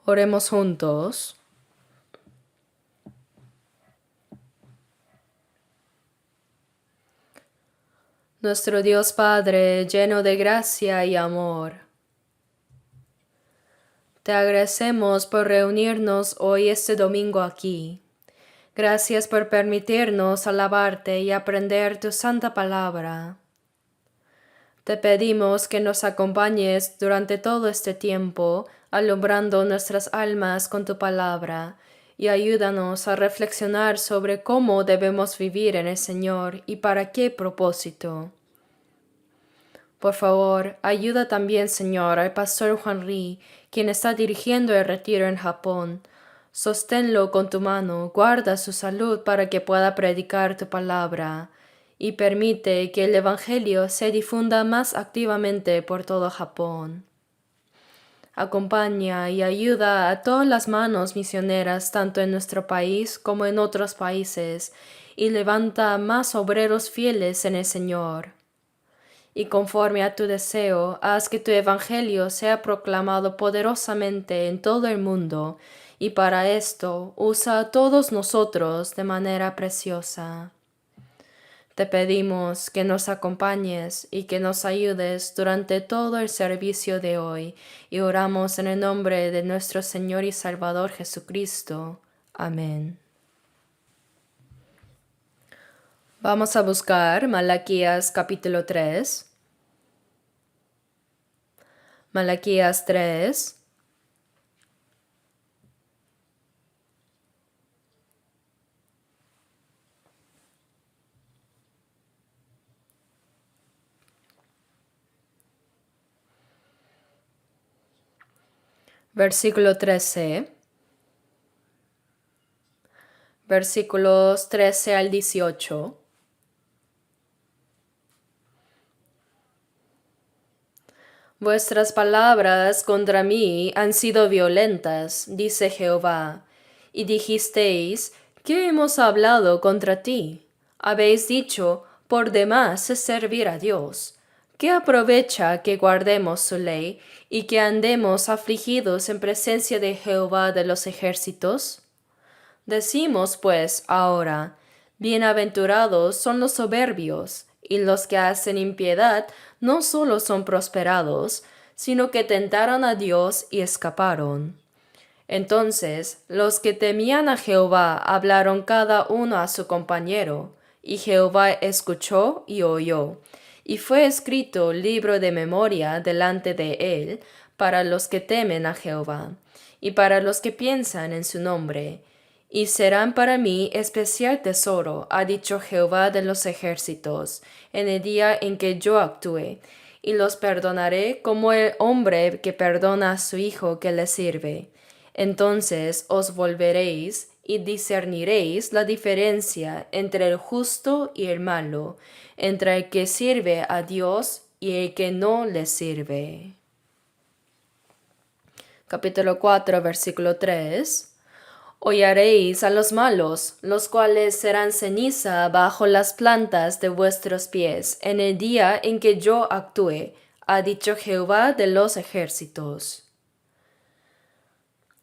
Oremos juntos. Nuestro Dios Padre, lleno de gracia y amor, te agradecemos por reunirnos hoy este domingo aquí. Gracias por permitirnos alabarte y aprender tu santa palabra. Te pedimos que nos acompañes durante todo este tiempo, alumbrando nuestras almas con tu palabra, y ayúdanos a reflexionar sobre cómo debemos vivir en el Señor y para qué propósito. Por favor, ayuda también, Señor, al pastor Juan Ri, quien está dirigiendo el retiro en Japón. Sosténlo con tu mano, guarda su salud para que pueda predicar tu palabra, y permite que el Evangelio se difunda más activamente por todo Japón. Acompaña y ayuda a todas las manos misioneras, tanto en nuestro país como en otros países, y levanta más obreros fieles en el Señor. Y conforme a tu deseo, haz que tu Evangelio sea proclamado poderosamente en todo el mundo, y para esto usa a todos nosotros de manera preciosa. Te pedimos que nos acompañes y que nos ayudes durante todo el servicio de hoy, y oramos en el nombre de nuestro Señor y Salvador Jesucristo. Amén. Vamos a buscar Malaquías capítulo 3. Malaquías 3. Versículo 13. Versículos 13 al 18. Vuestras palabras contra mí han sido violentas, dice Jehová. Y dijisteis, ¿qué hemos hablado contra ti? Habéis dicho, por demás es servir a Dios. ¿Qué aprovecha que guardemos su ley y que andemos afligidos en presencia de Jehová de los ejércitos? Decimos, pues, ahora, bienaventurados son los soberbios, y los que hacen impiedad no solo son prosperados, sino que tentaron a Dios y escaparon. Entonces los que temían a Jehová hablaron cada uno a su compañero, y Jehová escuchó y oyó, y fue escrito libro de memoria delante de él para los que temen a Jehová, y para los que piensan en su nombre. Y serán para mí especial tesoro, ha dicho Jehová de los ejércitos, en el día en que yo actúe, y los perdonaré como el hombre que perdona a su hijo que le sirve. Entonces os volveréis y discerniréis la diferencia entre el justo y el malo, entre el que sirve a Dios y el que no le sirve. Capítulo 4, versículo 3. Hollaréis a los malos, los cuales serán ceniza bajo las plantas de vuestros pies, en el día en que yo actúe, ha dicho Jehová de los ejércitos.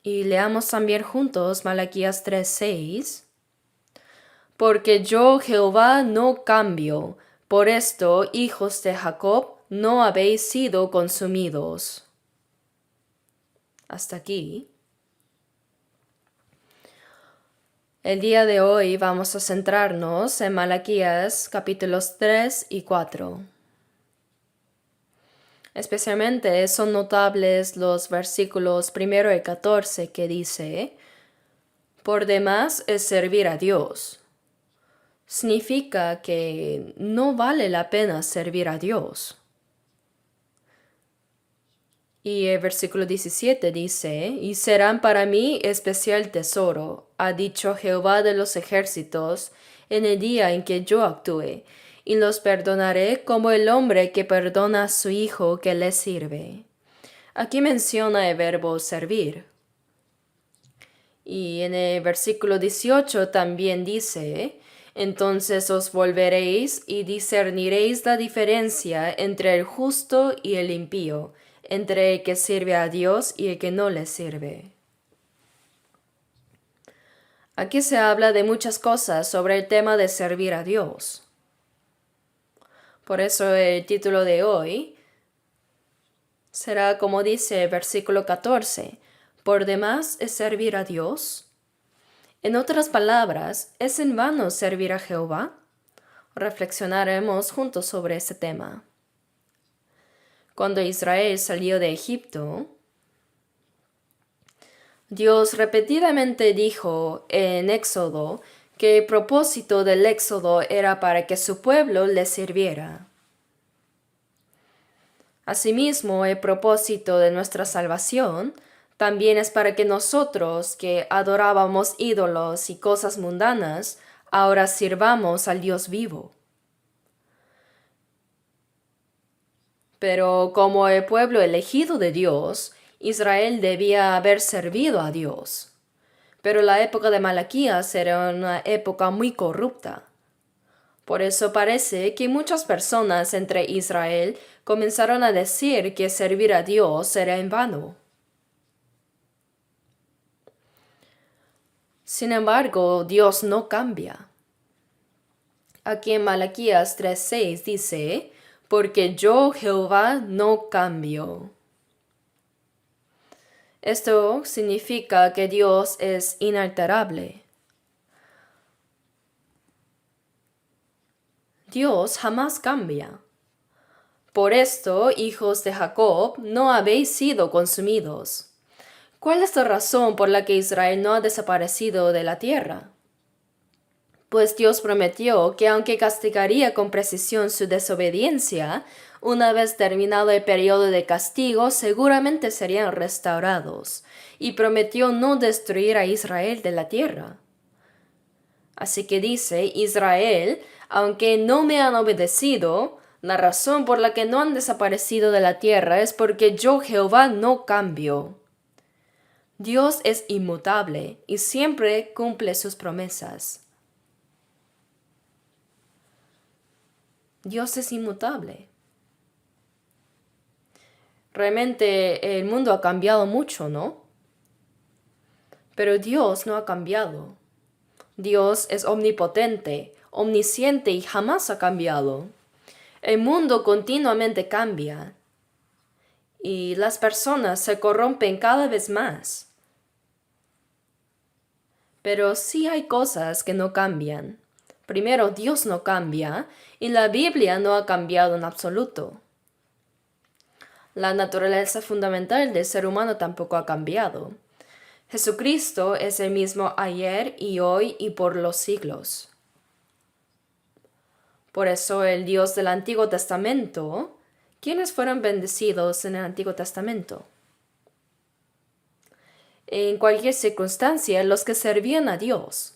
Y leamos también juntos Malaquías 3:6. Porque yo, Jehová, no cambio, por esto, hijos de Jacob, no habéis sido consumidos. Hasta aquí. El día de hoy vamos a centrarnos en Malaquías capítulos 3 y 4. Especialmente son notables los versículos 1 y 14 que dice, por demás es servir a Dios. Significa que no vale la pena servir a Dios. Y el versículo 17 dice, y serán para mí especial tesoro, ha dicho Jehová de los ejércitos, en el día en que yo actúe, y los perdonaré como el hombre que perdona a su hijo que le sirve. Aquí menciona el verbo servir. Y en el versículo 18 también dice, entonces os volveréis y discerniréis la diferencia entre el justo y el impío, entre el que sirve a Dios y el que no le sirve. Aquí se habla de muchas cosas sobre el tema de servir a Dios. Por eso el título de hoy será como dice el versículo 14, ¿por demás es servir a Dios? En otras palabras, ¿es en vano servir a Jehová? Reflexionaremos juntos sobre ese tema. Cuando Israel salió de Egipto, Dios repetidamente dijo en Éxodo que el propósito del Éxodo era para que su pueblo le sirviera. Asimismo, el propósito de nuestra salvación también es para que nosotros, que adorábamos ídolos y cosas mundanas, ahora sirvamos al Dios vivo. Pero como el pueblo elegido de Dios, Israel debía haber servido a Dios. Pero la época de Malaquías era una época muy corrupta. Por eso parece que muchas personas entre Israel comenzaron a decir que servir a Dios era en vano. Sin embargo, Dios no cambia. Aquí en Malaquías 3:6 dice, porque yo Jehová no cambio. Esto significa que Dios es inalterable. Dios jamás cambia. Por esto, hijos de Jacob, no habéis sido consumidos. ¿Cuál es la razón por la que Israel no ha desaparecido de la tierra? Pues Dios prometió que aunque castigaría con precisión su desobediencia, una vez terminado el periodo de castigo, seguramente serían restaurados, y prometió no destruir a Israel de la tierra. Así que dice, Israel, aunque no me han obedecido, la razón por la que no han desaparecido de la tierra es porque yo Jehová no cambio. Dios es inmutable y siempre cumple sus promesas. Dios es inmutable. Realmente el mundo ha cambiado mucho, ¿no? Pero Dios no ha cambiado. Dios es omnipotente, omnisciente y jamás ha cambiado. El mundo continuamente cambia y las personas se corrompen cada vez más. Pero sí hay cosas que no cambian. Primero, Dios no cambia y la Biblia no ha cambiado en absoluto. La naturaleza fundamental del ser humano tampoco ha cambiado. Jesucristo es el mismo ayer y hoy y por los siglos. Por eso el Dios del Antiguo Testamento, ¿quiénes fueron bendecidos en el Antiguo Testamento? En cualquier circunstancia, los que servían a Dios.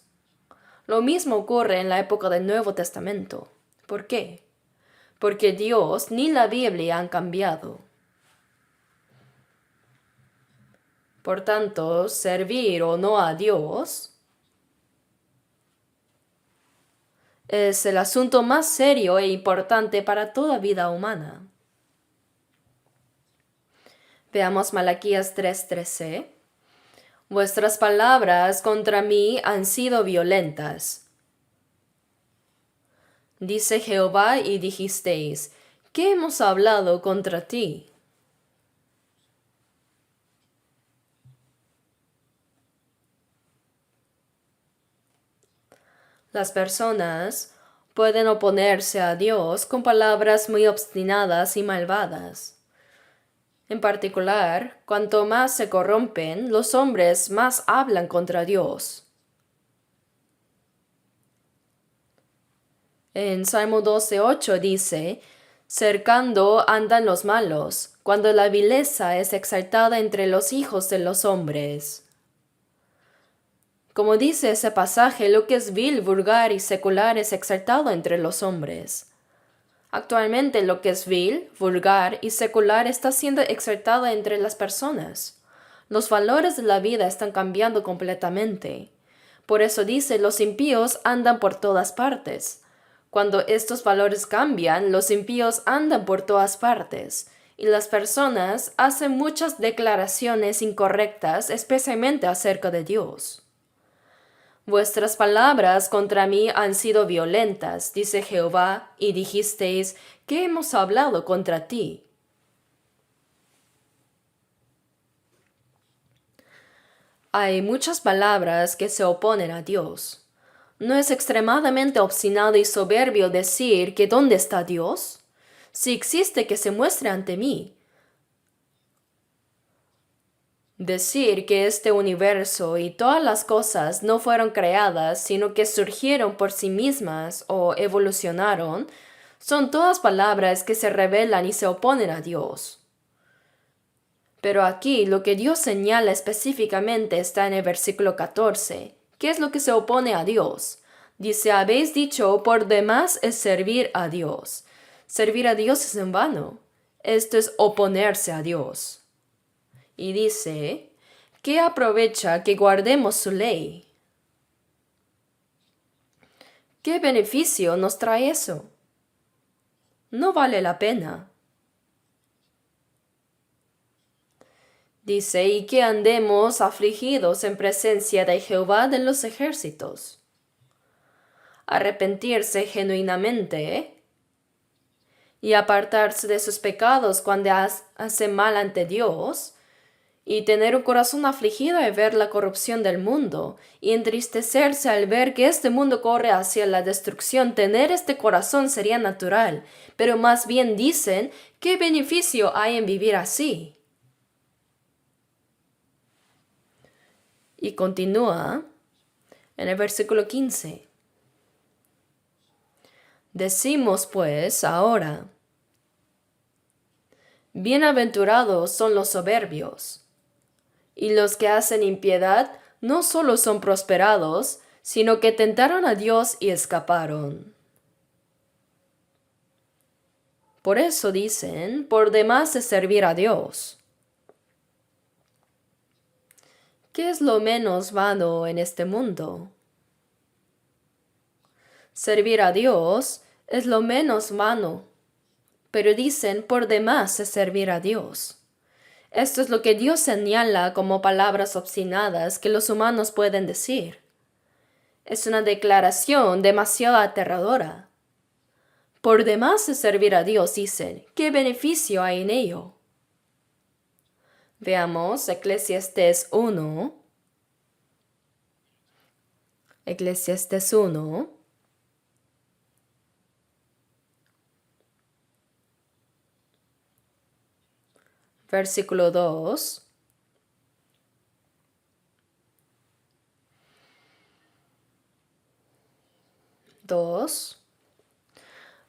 Lo mismo ocurre en la época del Nuevo Testamento. ¿Por qué? Porque Dios ni la Biblia han cambiado. Por tanto, servir o no a Dios es el asunto más serio e importante para toda vida humana. Veamos Malaquías 3:13. Vuestras palabras contra mí han sido violentas. Dice Jehová y dijisteis, ¿qué hemos hablado contra ti? Las personas pueden oponerse a Dios con palabras muy obstinadas y malvadas. En particular, cuanto más se corrompen, los hombres más hablan contra Dios. En Salmo 12:8 dice, cercando andan los malos, cuando la vileza es exaltada entre los hijos de los hombres. Como dice ese pasaje, lo que es vil, vulgar y secular es exaltado entre los hombres. Actualmente lo que es vil, vulgar y secular está siendo exaltado entre las personas. Los valores de la vida están cambiando completamente. Por eso dice, los impíos andan por todas partes. Cuando estos valores cambian, los impíos andan por todas partes. Y las personas hacen muchas declaraciones incorrectas, especialmente acerca de Dios. Vuestras palabras contra mí han sido violentas, dice Jehová, y dijisteis, ¿qué hemos hablado contra ti? Hay muchas palabras que se oponen a Dios. ¿No es extremadamente obstinado y soberbio decir que ¿dónde está Dios? Si existe, que se muestre ante mí. Decir que este universo y todas las cosas no fueron creadas, sino que surgieron por sí mismas o evolucionaron, son todas palabras que se rebelan y se oponen a Dios. Pero aquí lo que Dios señala específicamente está en el versículo 14. ¿Qué es lo que se opone a Dios? Dice, habéis dicho, por demás es servir a Dios. Servir a Dios es en vano. Esto es oponerse a Dios. Y dice, ¿qué aprovecha que guardemos su ley? ¿Qué beneficio nos trae eso? No vale la pena. Dice, y que andemos afligidos en presencia de Jehová de los ejércitos. Arrepentirse genuinamente y apartarse de sus pecados cuando hace mal ante Dios, y tener un corazón afligido al ver la corrupción del mundo, y entristecerse al ver que este mundo corre hacia la destrucción. Tener este corazón sería natural, pero más bien dicen, ¿qué beneficio hay en vivir así? Y continúa en el versículo 15. Decimos pues ahora, bienaventurados son los soberbios, y los que hacen impiedad no solo son prosperados, sino que tentaron a Dios y escaparon. Por eso dicen, por demás es servir a Dios. ¿Qué es lo menos vano en este mundo? Servir a Dios es lo menos vano, pero dicen, por demás es servir a Dios. Esto es lo que Dios señala como palabras obstinadas que los humanos pueden decir. Es una declaración demasiado aterradora. Por demás es servir a Dios, dicen. ¿Qué beneficio hay en ello? Veamos Eclesiastés 1. Eclesiastés 1. Versículo 2.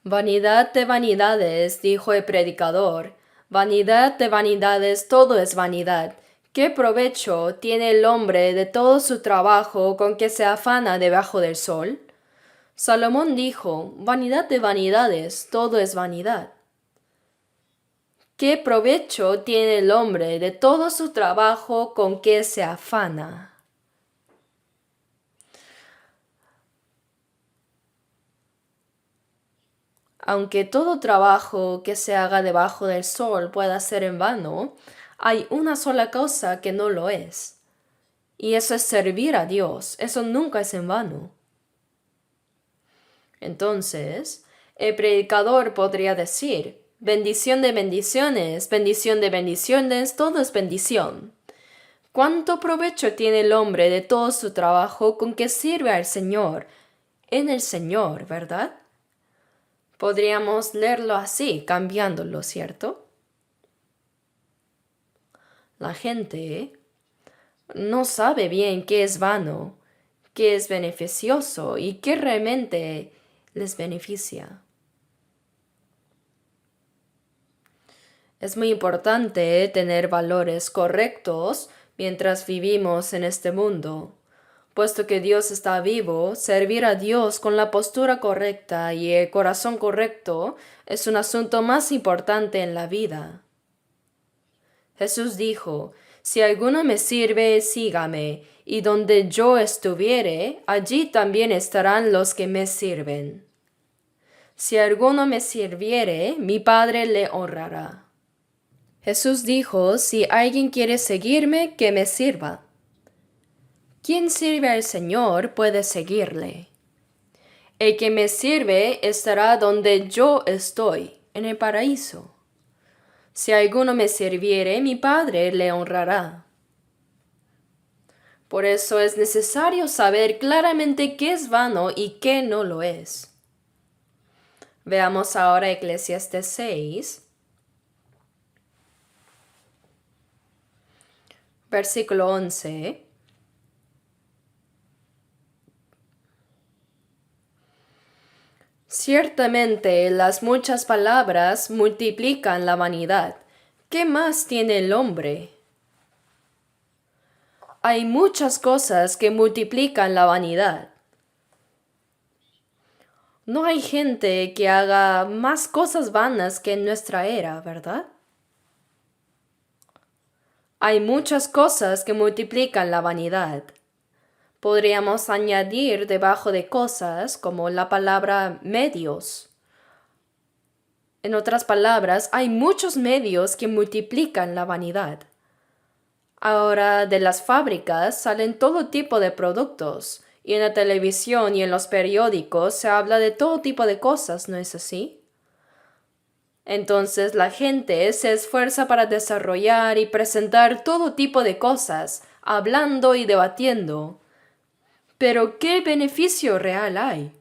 Vanidad de vanidades, dijo el predicador. Vanidad de vanidades, todo es vanidad. ¿Qué provecho tiene el hombre de todo su trabajo con que se afana debajo del sol? Salomón dijo, vanidad de vanidades, todo es vanidad. ¿Qué provecho tiene el hombre de todo su trabajo con que se afana? Aunque todo trabajo que se haga debajo del sol pueda ser en vano, hay una sola cosa que no lo es. Y eso es servir a Dios. Eso nunca es en vano. Entonces, el predicador podría decir, bendición de bendiciones, todo es bendición. ¿Cuánto provecho tiene el hombre de todo su trabajo con que sirve al Señor? En el Señor, ¿verdad? Podríamos leerlo así, cambiándolo, ¿cierto? La gente no sabe bien qué es vano, qué es beneficioso y qué realmente les beneficia. Es muy importante tener valores correctos mientras vivimos en este mundo. Puesto que Dios está vivo, servir a Dios con la postura correcta y el corazón correcto es un asunto más importante en la vida. Jesús dijo, si alguno me sirve, sígame, y donde yo estuviere, allí también estarán los que me sirven. Si alguno me sirviere, mi Padre le honrará. Jesús dijo, si alguien quiere seguirme, que me sirva. Quien sirve al Señor puede seguirle. El que me sirve estará donde yo estoy, en el paraíso. Si alguno me sirviere, mi Padre le honrará. Por eso es necesario saber claramente qué es vano y qué no lo es. Veamos ahora Eclesiastés 6, versículo 11. Ciertamente las muchas palabras multiplican la vanidad. ¿Qué más tiene el hombre? Hay muchas cosas que multiplican la vanidad. No hay gente que haga más cosas vanas que en nuestra era, ¿verdad? Hay muchas cosas que multiplican la vanidad. Podríamos añadir debajo de cosas como la palabra medios. En otras palabras, hay muchos medios que multiplican la vanidad. Ahora de las fábricas salen todo tipo de productos, y en la televisión y en los periódicos se habla de todo tipo de cosas, ¿no es así? Entonces la gente se esfuerza para desarrollar y presentar todo tipo de cosas, hablando y debatiendo. Pero ¿qué beneficio real hay?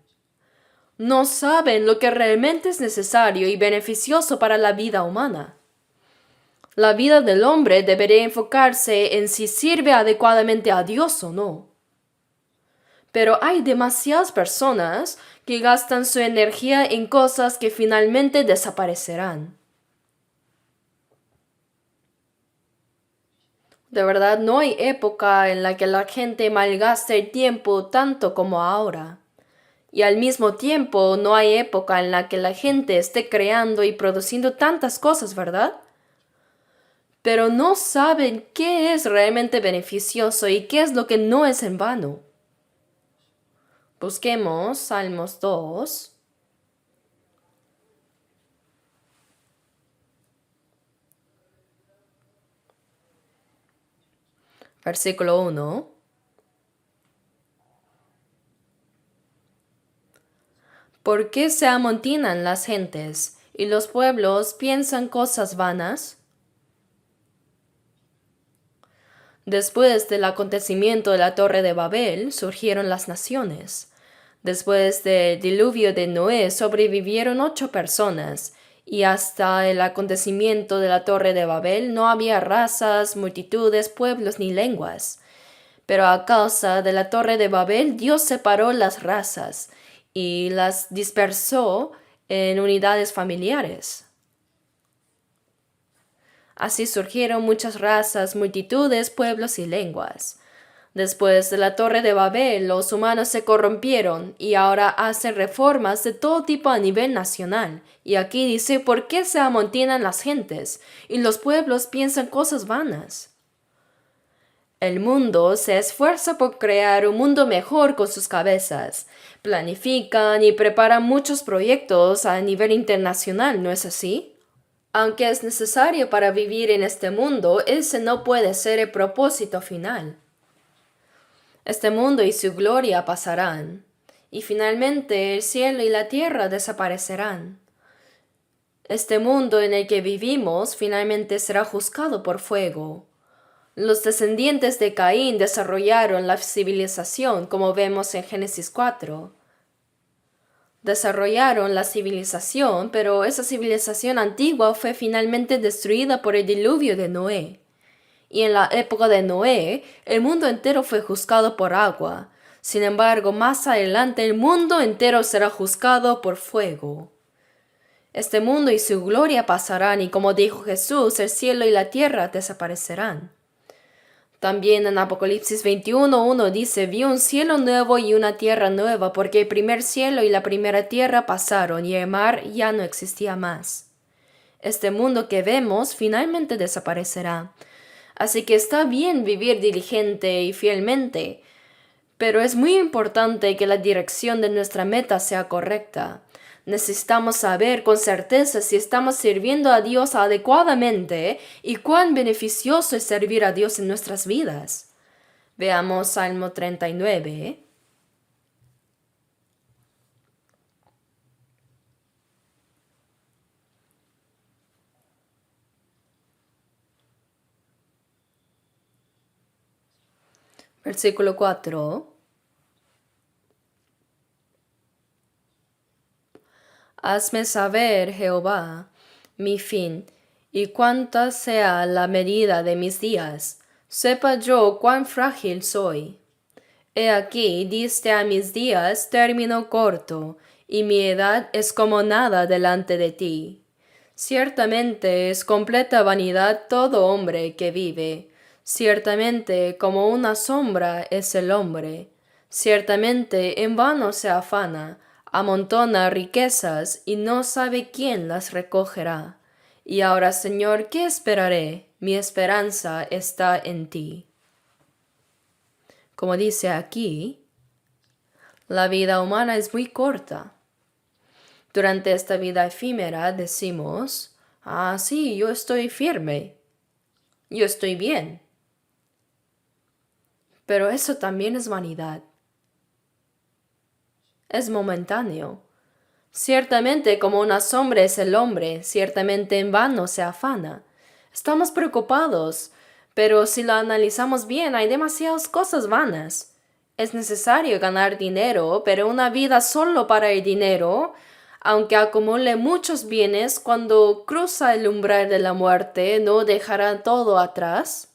No saben lo que realmente es necesario y beneficioso para la vida humana. La vida del hombre debería enfocarse en si sirve adecuadamente a Dios o no. Pero hay demasiadas personas que gastan su energía en cosas que finalmente desaparecerán. De verdad, no hay época en la que la gente malgaste el tiempo tanto como ahora. Y al mismo tiempo, no hay época en la que la gente esté creando y produciendo tantas cosas, ¿verdad? Pero no saben qué es realmente beneficioso y qué es lo que no es en vano. Busquemos Salmos 2. Versículo 1. ¿Por qué se amontinan las gentes y los pueblos piensan cosas vanas? Después del acontecimiento de la Torre de Babel surgieron las naciones. Después del diluvio de Noé sobrevivieron 8 personas, y hasta el acontecimiento de la Torre de Babel no había razas, multitudes, pueblos ni lenguas. Pero a causa de la Torre de Babel Dios separó las razas y las dispersó en unidades familiares. Así surgieron muchas razas, multitudes, pueblos y lenguas. Después de la Torre de Babel, los humanos se corrompieron y ahora hacen reformas de todo tipo a nivel nacional. Y aquí dice, ¿por qué se amontinan las gentes y los pueblos piensan cosas vanas? El mundo se esfuerza por crear un mundo mejor con sus cabezas. Planifican y preparan muchos proyectos a nivel internacional, ¿no es así? Aunque es necesario para vivir en este mundo, ese no puede ser el propósito final. Este mundo y su gloria pasarán, y finalmente el cielo y la tierra desaparecerán. Este mundo en el que vivimos finalmente será juzgado por fuego. Los descendientes de Caín desarrollaron la civilización, como vemos en Génesis 4. Desarrollaron la civilización, pero esa civilización antigua fue finalmente destruida por el diluvio de Noé. Y en la época de Noé, el mundo entero fue juzgado por agua. Sin embargo, más adelante el mundo entero será juzgado por fuego. Este mundo y su gloria pasarán, y como dijo Jesús, el cielo y la tierra desaparecerán. También en Apocalipsis 21:1 dice, vi un cielo nuevo y una tierra nueva, porque el primer cielo y la primera tierra pasaron, y el mar ya no existía más. Este mundo que vemos finalmente desaparecerá. Así que está bien vivir diligente y fielmente, pero es muy importante que la dirección de nuestra meta sea correcta. Necesitamos saber con certeza si estamos sirviendo a Dios adecuadamente y cuán beneficioso es servir a Dios en nuestras vidas. Veamos Salmo 39. Versículo 4. Hazme saber, Jehová, mi fin, y cuánta sea la medida de mis días. Sepa yo cuán frágil soy. He aquí, diste a mis días término corto, y mi edad es como nada delante de ti. Ciertamente es completa vanidad todo hombre que vive. Ciertamente como una sombra es el hombre. Ciertamente en vano se afana, amontona riquezas y no sabe quién las recogerá. Y ahora, Señor, ¿qué esperaré? Mi esperanza está en ti. Como dice aquí, la vida humana es muy corta. Durante esta vida efímera decimos, sí, yo estoy firme, yo estoy bien. Pero eso también es vanidad. Es momentáneo. Ciertamente como una sombra es el hombre, ciertamente en vano se afana. Estamos preocupados, pero si lo analizamos bien hay demasiadas cosas vanas. Es necesario ganar dinero, pero una vida solo para el dinero, aunque acumule muchos bienes, cuando cruza el umbral de la muerte, ¿no dejará todo atrás?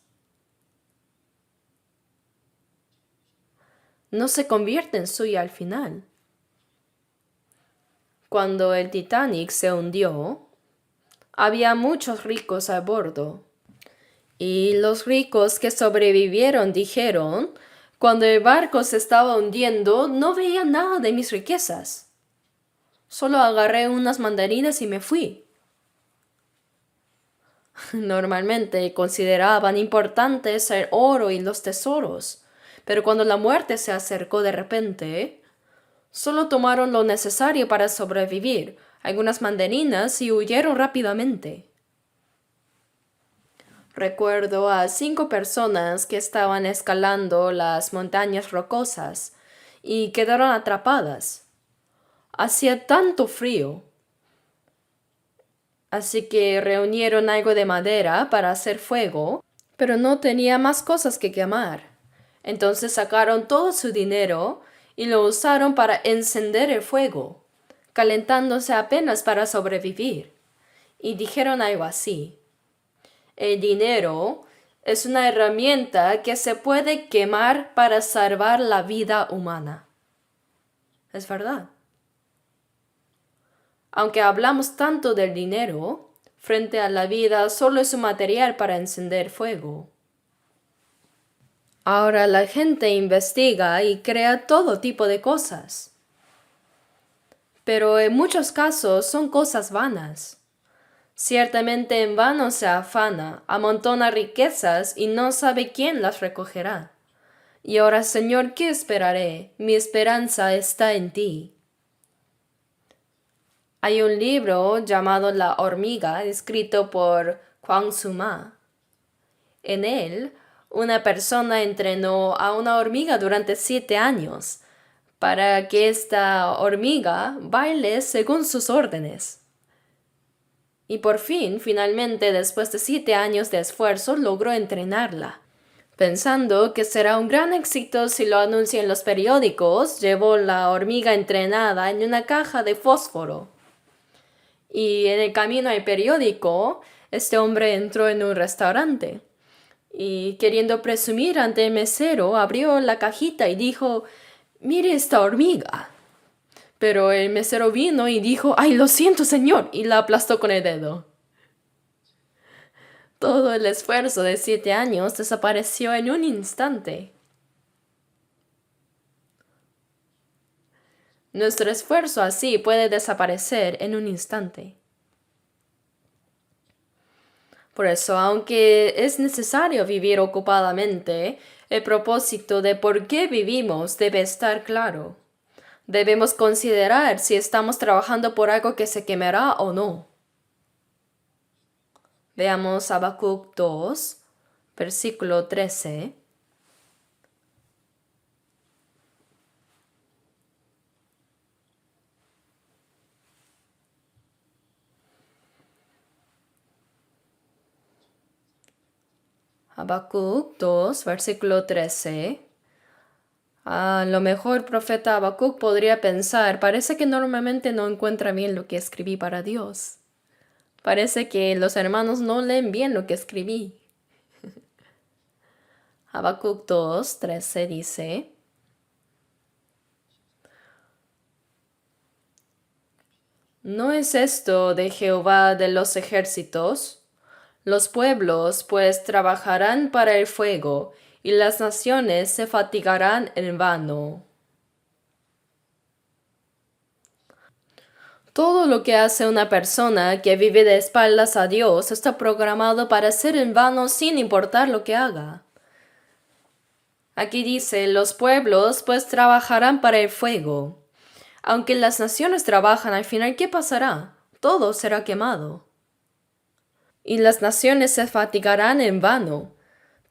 No se convierte en suya al final. Cuando el Titanic se hundió, había muchos ricos a bordo. Y los ricos que sobrevivieron dijeron, cuando el barco se estaba hundiendo, no veía nada de mis riquezas. Solo agarré unas mandarinas y me fui. Normalmente consideraban importantes el oro y los tesoros, pero cuando la muerte se acercó de repente, solo tomaron lo necesario para sobrevivir, algunas mandarinas, y huyeron rápidamente. Recuerdo a 5 personas que estaban escalando las montañas rocosas y quedaron atrapadas. Hacía tanto frío. Así que reunieron algo de madera para hacer fuego, pero no tenía más cosas que quemar. Entonces sacaron todo su dinero y lo usaron para encender el fuego, calentándose apenas para sobrevivir. Y dijeron algo así: el dinero es una herramienta que se puede quemar para salvar la vida humana. Es verdad. Aunque hablamos tanto del dinero, frente a la vida solo es un material para encender fuego. Ahora la gente investiga y crea todo tipo de cosas. Pero en muchos casos son cosas vanas. Ciertamente en vano se afana, amontona riquezas y no sabe quién las recogerá. Y ahora, Señor, ¿qué esperaré? Mi esperanza está en ti. Hay un libro llamado La hormiga, escrito por Kwang Suma. En él, una persona entrenó a una hormiga durante 7 años para que esta hormiga baile según sus órdenes. Y por fin, finalmente, después de 7 años de esfuerzo, logró entrenarla. Pensando que será un gran éxito si lo anuncia en los periódicos, llevó la hormiga entrenada en una caja de fósforo. Y en el camino al periódico, este hombre entró en un restaurante. Y queriendo presumir ante el mesero, abrió la cajita y dijo: «Mire esta hormiga». Pero el mesero vino y dijo: «Ay, lo siento, señor», y la aplastó con el dedo. Todo el esfuerzo de 7 años desapareció en un instante. Nuestro esfuerzo así puede desaparecer en un instante. Por eso, aunque es necesario vivir ocupadamente, el propósito de por qué vivimos debe estar claro. Debemos considerar si estamos trabajando por algo que se quemará o no. Veamos Habacuc 2, versículo 13. Habacuc 2, versículo 13. A lo mejor profeta Habacuc podría pensar, parece que normalmente no encuentra bien lo que escribí para Dios. Parece que los hermanos no leen bien lo que escribí. Habacuc 2, 13 dice: ¿No es esto de Jehová de los ejércitos? Los pueblos pues trabajarán para el fuego, y las naciones se fatigarán en vano. Todo lo que hace una persona que vive de espaldas a Dios está programado para ser en vano sin importar lo que haga. Aquí dice, los pueblos pues trabajarán para el fuego. Aunque las naciones trabajan, al final, ¿qué pasará? Todo será quemado. Y las naciones se fatigarán en vano.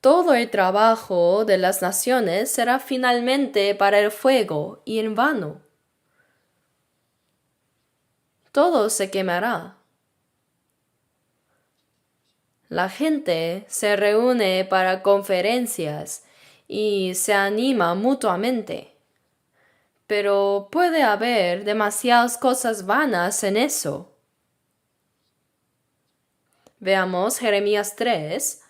Todo el trabajo de las naciones será finalmente para el fuego y en vano. Todo se quemará. La gente se reúne para conferencias y se anima mutuamente. Pero puede haber demasiadas cosas vanas en eso. Veamos Jeremías 3.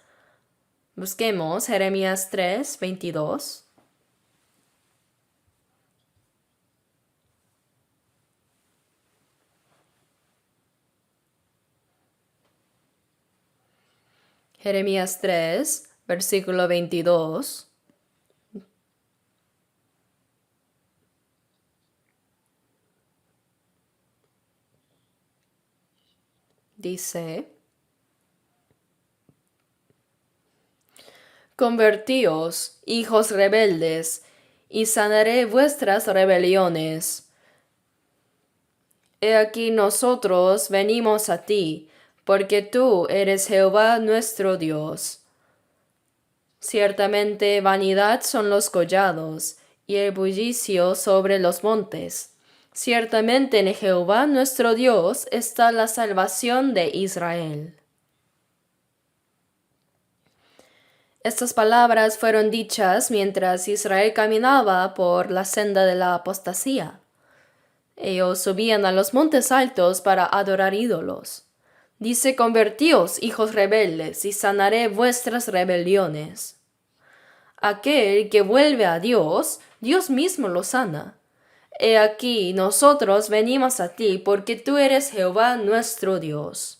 Busquemos Jeremías 3, 22. Jeremías 3, versículo 22. Dice: Convertíos, hijos rebeldes, y sanaré vuestras rebeliones. He aquí nosotros venimos a ti, porque tú eres Jehová nuestro Dios. Ciertamente vanidad son los collados, y el bullicio sobre los montes. Ciertamente en Jehová nuestro Dios está la salvación de Israel. Estas palabras fueron dichas mientras Israel caminaba por la senda de la apostasía. Ellos subían a los montes altos para adorar ídolos. Dice: convertíos, hijos rebeldes, y sanaré vuestras rebeliones. Aquel que vuelve a Dios, Dios mismo lo sana. He aquí, nosotros venimos a ti, porque tú eres Jehová nuestro Dios.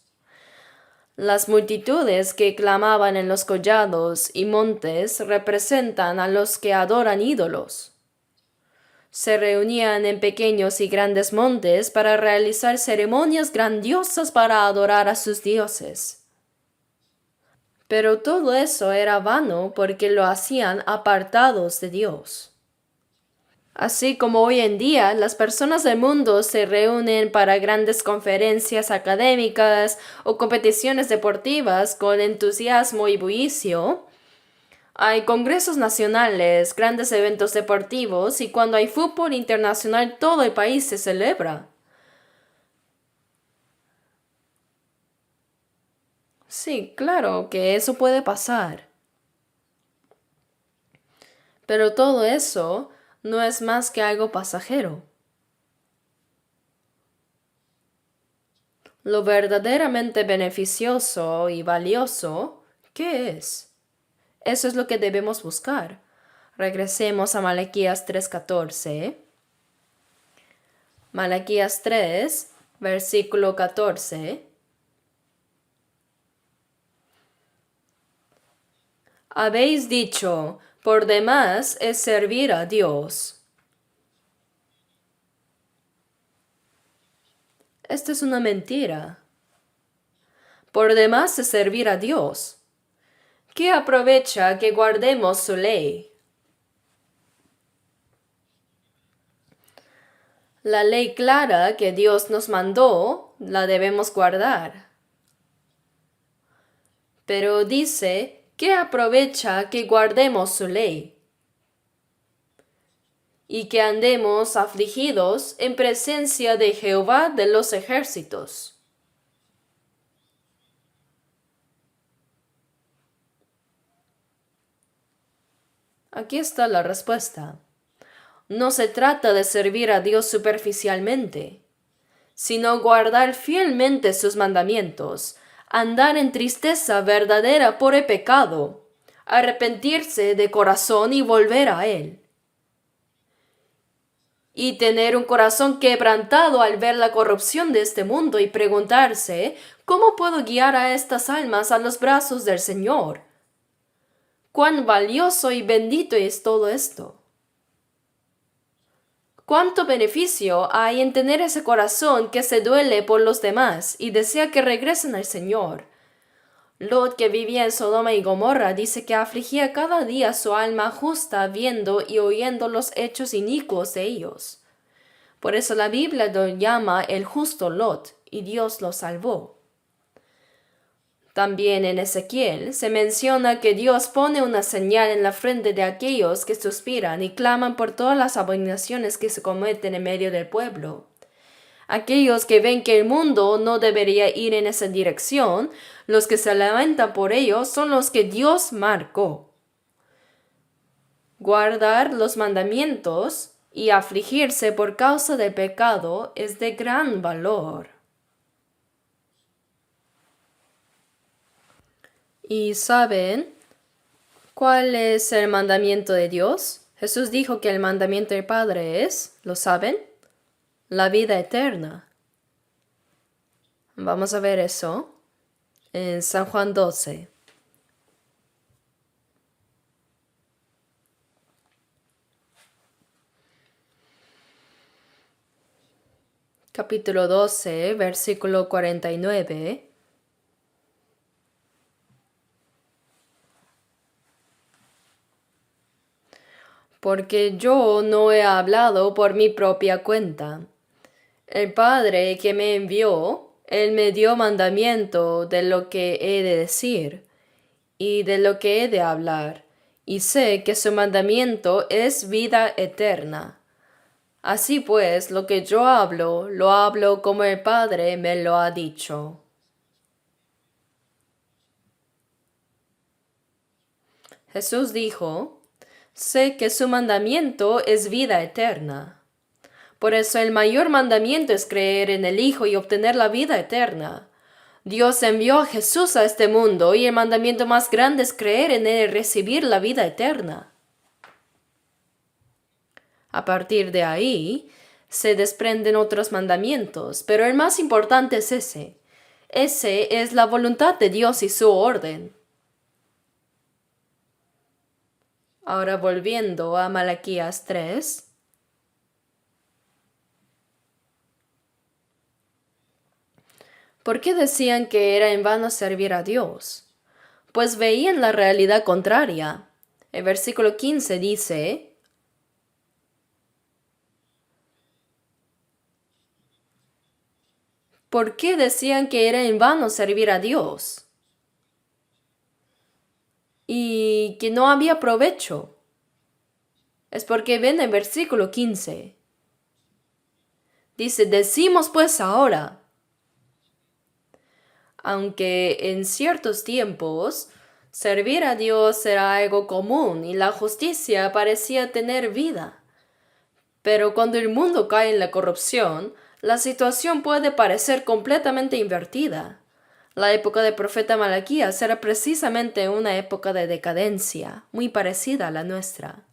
Las multitudes que clamaban en los collados y montes representan a los que adoran ídolos. Se reunían en pequeños y grandes montes para realizar ceremonias grandiosas para adorar a sus dioses. Pero todo eso era vano porque lo hacían apartados de Dios. Así como hoy en día las personas del mundo se reúnen para grandes conferencias académicas o competiciones deportivas con entusiasmo y bullicio, hay congresos nacionales, grandes eventos deportivos y cuando hay fútbol internacional todo el país se celebra. Sí, claro que eso puede pasar. Pero todo eso no es más que algo pasajero. Lo verdaderamente beneficioso y valioso, ¿qué es? Eso es lo que debemos buscar. Regresemos a Malaquías 3:14. Malaquías 3, versículo 14. Habéis dicho, por demás es servir a Dios. Esto es una mentira. Por demás es servir a Dios. ¿Qué aprovecha que guardemos su ley? La ley clara que Dios nos mandó, la debemos guardar. Pero dice, ¿qué aprovecha que guardemos su ley? Y que andemos afligidos en presencia de Jehová de los ejércitos. Aquí está la respuesta. No se trata de servir a Dios superficialmente, sino guardar fielmente sus mandamientos, andar en tristeza verdadera por el pecado, arrepentirse de corazón y volver a Él. Y tener un corazón quebrantado al ver la corrupción de este mundo y preguntarse, ¿cómo puedo guiar a estas almas a los brazos del Señor? ¿Cuán valioso y bendito es todo esto? ¿Cuánto beneficio hay en tener ese corazón que se duele por los demás y desea que regresen al Señor? Lot, que vivía en Sodoma y Gomorra, dice que afligía cada día su alma justa viendo y oyendo los hechos inicuos de ellos. Por eso la Biblia lo llama el justo Lot, y Dios lo salvó. También en Ezequiel se menciona que Dios pone una señal en la frente de aquellos que suspiran y claman por todas las abominaciones que se cometen en medio del pueblo. Aquellos que ven que el mundo no debería ir en esa dirección, los que se lamentan por ello son los que Dios marcó. Guardar los mandamientos y afligirse por causa del pecado es de gran valor. ¿Y saben cuál es el mandamiento de Dios? Jesús dijo que el mandamiento del Padre es, ¿lo saben? La vida eterna. Vamos a ver eso en San Juan 12. Capítulo 12, versículo 49. Porque yo no he hablado por mi propia cuenta. El Padre que me envió, Él me dio mandamiento de lo que he de decir y de lo que he de hablar, y sé que su mandamiento es vida eterna. Así pues, lo que yo hablo, lo hablo como el Padre me lo ha dicho. Jesús dijo, sé que su mandamiento es vida eterna. Por eso el mayor mandamiento es creer en el Hijo y obtener la vida eterna. Dios envió a Jesús a este mundo y el mandamiento más grande es creer en Él y recibir la vida eterna. A partir de ahí, se desprenden otros mandamientos, pero el más importante es ese. Ese es la voluntad de Dios y su orden. Ahora volviendo a Malaquías 3. ¿Por qué decían que era en vano servir a Dios? Pues veían la realidad contraria. El versículo 15 dice, ¿por qué decían que era en vano servir a Dios? Y que no había provecho. Es porque ven el versículo 15. Dice, decimos pues ahora, aunque en ciertos tiempos servir a Dios era algo común y la justicia parecía tener vida. Pero cuando el mundo cae en la corrupción, la situación puede parecer completamente invertida. La época del profeta Malaquías era precisamente una época de decadencia, muy parecida a la nuestra.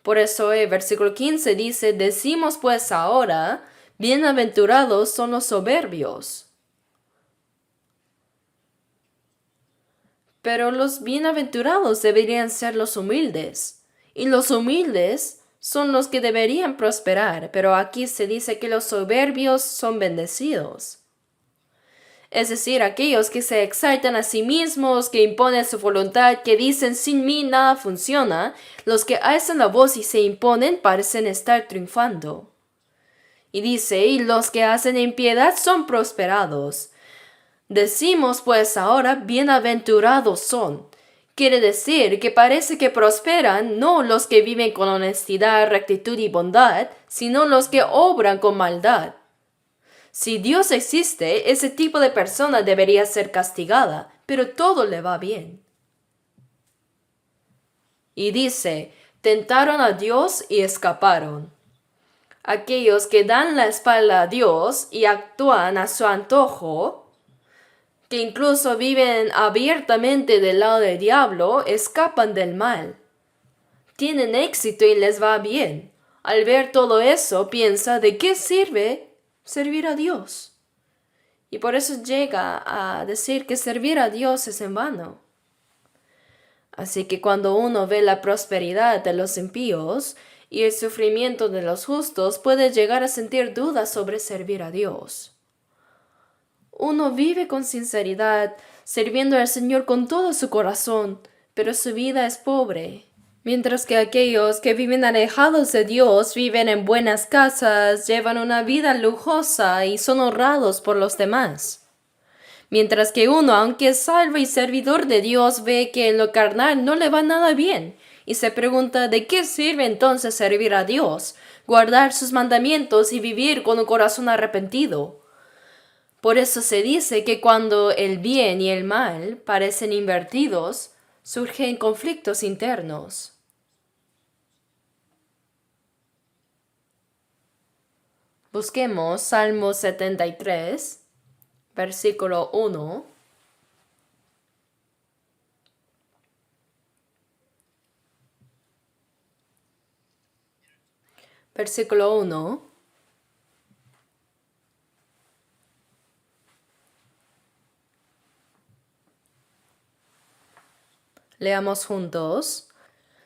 Por eso el versículo 15 dice, decimos pues ahora, bienaventurados son los soberbios. Pero los bienaventurados deberían ser los humildes, y los humildes son los que deberían prosperar, pero aquí se dice que los soberbios son bendecidos. Es decir, aquellos que se exaltan a sí mismos, que imponen su voluntad, que dicen sin mí nada funciona, los que alzan la voz y se imponen parecen estar triunfando. Y dice, y los que hacen impiedad son prosperados. Decimos pues ahora, bienaventurados son. Quiere decir que parece que prosperan no los que viven con honestidad, rectitud y bondad, sino los que obran con maldad. Si Dios existe, ese tipo de persona debería ser castigada, pero todo le va bien. Y dice, tentaron a Dios y escaparon. Aquellos que dan la espalda a Dios y actúan a su antojo, que incluso viven abiertamente del lado del diablo, escapan del mal. Tienen éxito y les va bien. Al ver todo eso, piensa, ¿de qué sirve servir a Dios? Y por eso llega a decir que servir a Dios es en vano. Así que cuando uno ve la prosperidad de los impíos y el sufrimiento de los justos, puede llegar a sentir dudas sobre servir a Dios. Uno vive con sinceridad, sirviendo al Señor con todo su corazón, pero su vida es pobre. Mientras que aquellos que viven alejados de Dios viven en buenas casas, llevan una vida lujosa y son honrados por los demás. Mientras que uno, aunque es salvo y servidor de Dios, ve que en lo carnal no le va nada bien y se pregunta ¿de qué sirve entonces servir a Dios, guardar sus mandamientos y vivir con un corazón arrepentido? Por eso se dice que cuando el bien y el mal parecen invertidos, surgen conflictos internos. Busquemos Salmo 73, versículo 1. Versículo 1. Leamos juntos.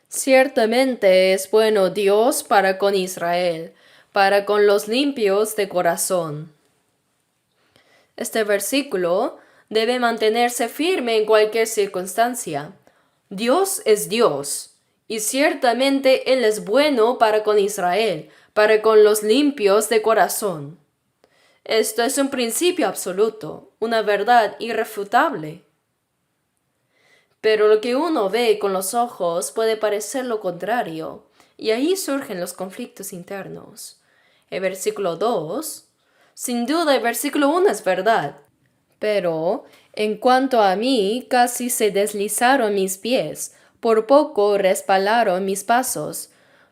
Ciertamente es bueno Dios para con Israel, para con los limpios de corazón. Este versículo debe mantenerse firme en cualquier circunstancia. Dios es Dios, y ciertamente Él es bueno para con Israel, para con los limpios de corazón. Esto es un principio absoluto, una verdad irrefutable. Pero lo que uno ve con los ojos puede parecer lo contrario, y ahí surgen los conflictos internos. El versículo 2, sin duda el versículo 1 es verdad, pero en cuanto a mí casi se deslizaron mis pies, por poco resbalaron mis pasos,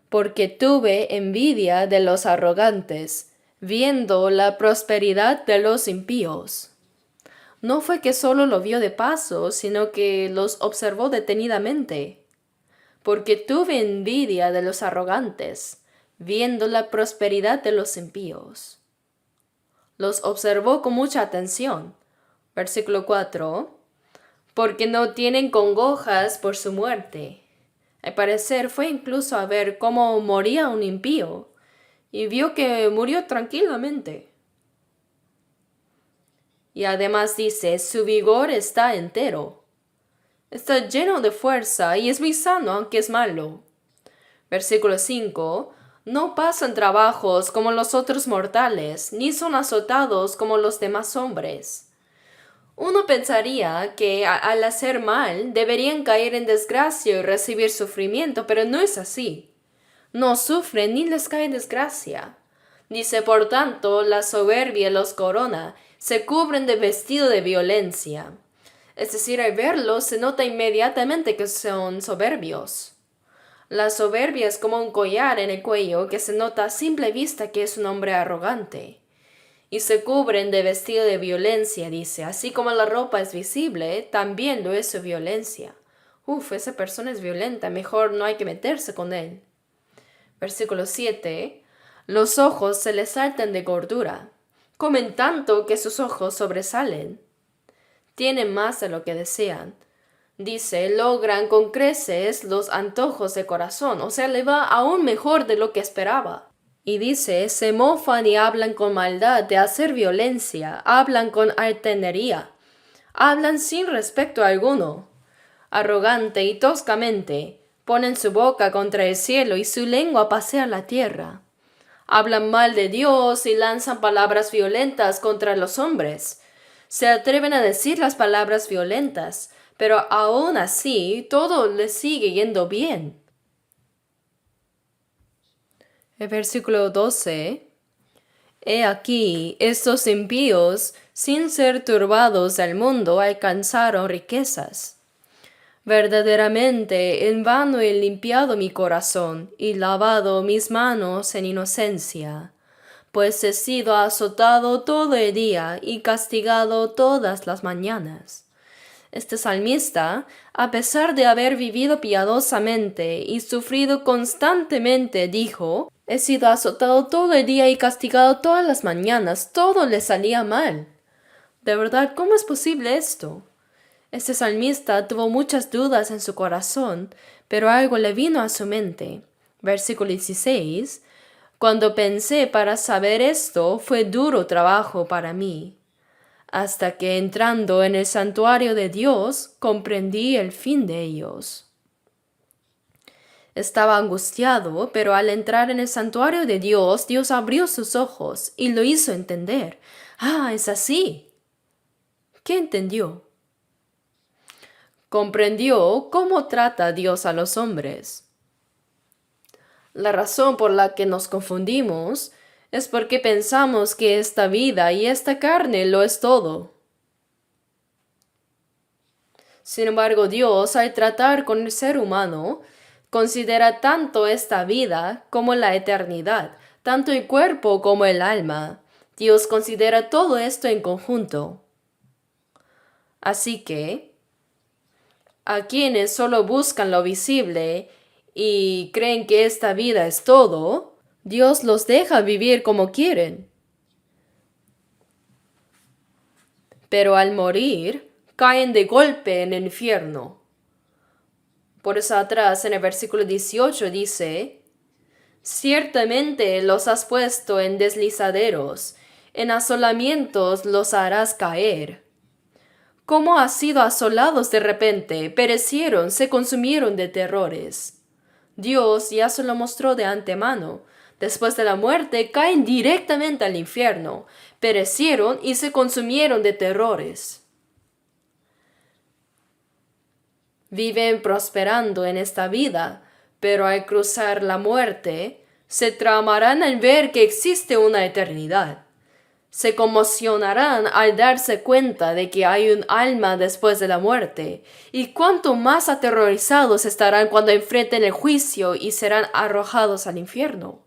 porque tuve envidia de los arrogantes, viendo la prosperidad de los impíos. No fue que solo lo vio de paso, sino que los observó detenidamente. Porque tuve envidia de los arrogantes, viendo la prosperidad de los impíos. Los observó con mucha atención. Versículo 4. Porque no tienen congojas por su muerte. Al parecer fue incluso a ver cómo moría un impío, y vio que murió tranquilamente. Y además dice, su vigor está entero. Está lleno de fuerza y es muy sano aunque es malo. Versículo 5. No pasan trabajos como los otros mortales, ni son azotados como los demás hombres. Uno pensaría que al hacer mal deberían caer en desgracia y recibir sufrimiento, pero no es así. No sufren ni les cae desgracia. Dice, por tanto, la soberbia los corona, se cubren de vestido de violencia. Es decir, al verlos se nota inmediatamente que son soberbios. La soberbia es como un collar en el cuello que se nota a simple vista que es un hombre arrogante. Y se cubren de vestido de violencia, dice, así como la ropa es visible, también lo es su violencia. Esa persona es violenta, mejor no hay que meterse con él. Versículo 7. Los ojos se les saltan de gordura, comen tanto que sus ojos sobresalen. Tienen más de lo que desean. Dice, logran con creces los antojos de corazón, o sea, le va aún mejor de lo que esperaba. Y dice, se mofan y hablan con maldad de hacer violencia, hablan con altanería, hablan sin respecto alguno. Arrogante y toscamente, ponen su boca contra el cielo y su lengua pasea la tierra. Hablan mal de Dios y lanzan palabras violentas contra los hombres. Se atreven a decir las palabras violentas, pero aún así todo les sigue yendo bien. El versículo 12. He aquí, estos impíos, sin ser turbados del mundo, alcanzaron riquezas. Verdaderamente en vano he limpiado mi corazón y lavado mis manos en inocencia, pues he sido azotado todo el día y castigado todas las mañanas. Este salmista, a pesar de haber vivido piadosamente y sufrido constantemente, dijo: he sido azotado todo el día y castigado todas las mañanas, todo le salía mal. De verdad, ¿cómo es posible esto? Este salmista tuvo muchas dudas en su corazón, pero algo le vino a su mente. Versículo 16. Cuando pensé para saber esto, fue duro trabajo para mí, hasta que entrando en el santuario de Dios, comprendí el fin de ellos. Estaba angustiado, pero al entrar en el santuario de Dios, Dios abrió sus ojos y lo hizo entender. Ah, es así. ¿Qué entendió? Comprendió cómo trata Dios a los hombres. La razón por la que nos confundimos es porque pensamos que esta vida y esta carne lo es todo. Sin embargo, Dios, al tratar con el ser humano, considera tanto esta vida como la eternidad, tanto el cuerpo como el alma. Dios considera todo esto en conjunto. Así que, a quienes solo buscan lo visible y creen que esta vida es todo, Dios los deja vivir como quieren. Pero al morir, caen de golpe en el infierno. Por eso atrás en el versículo 18 dice: ciertamente los has puesto en deslizaderos, en asolamientos los harás caer. ¿Cómo has sido asolados de repente? Perecieron, se consumieron de terrores. Dios ya se lo mostró de antemano. Después de la muerte caen directamente al infierno, perecieron y se consumieron de terrores. Viven prosperando en esta vida, pero al cruzar la muerte, se tramarán al ver que existe una eternidad. Se conmocionarán al darse cuenta de que hay un alma después de la muerte, y cuánto más aterrorizados estarán cuando enfrenten el juicio y serán arrojados al infierno.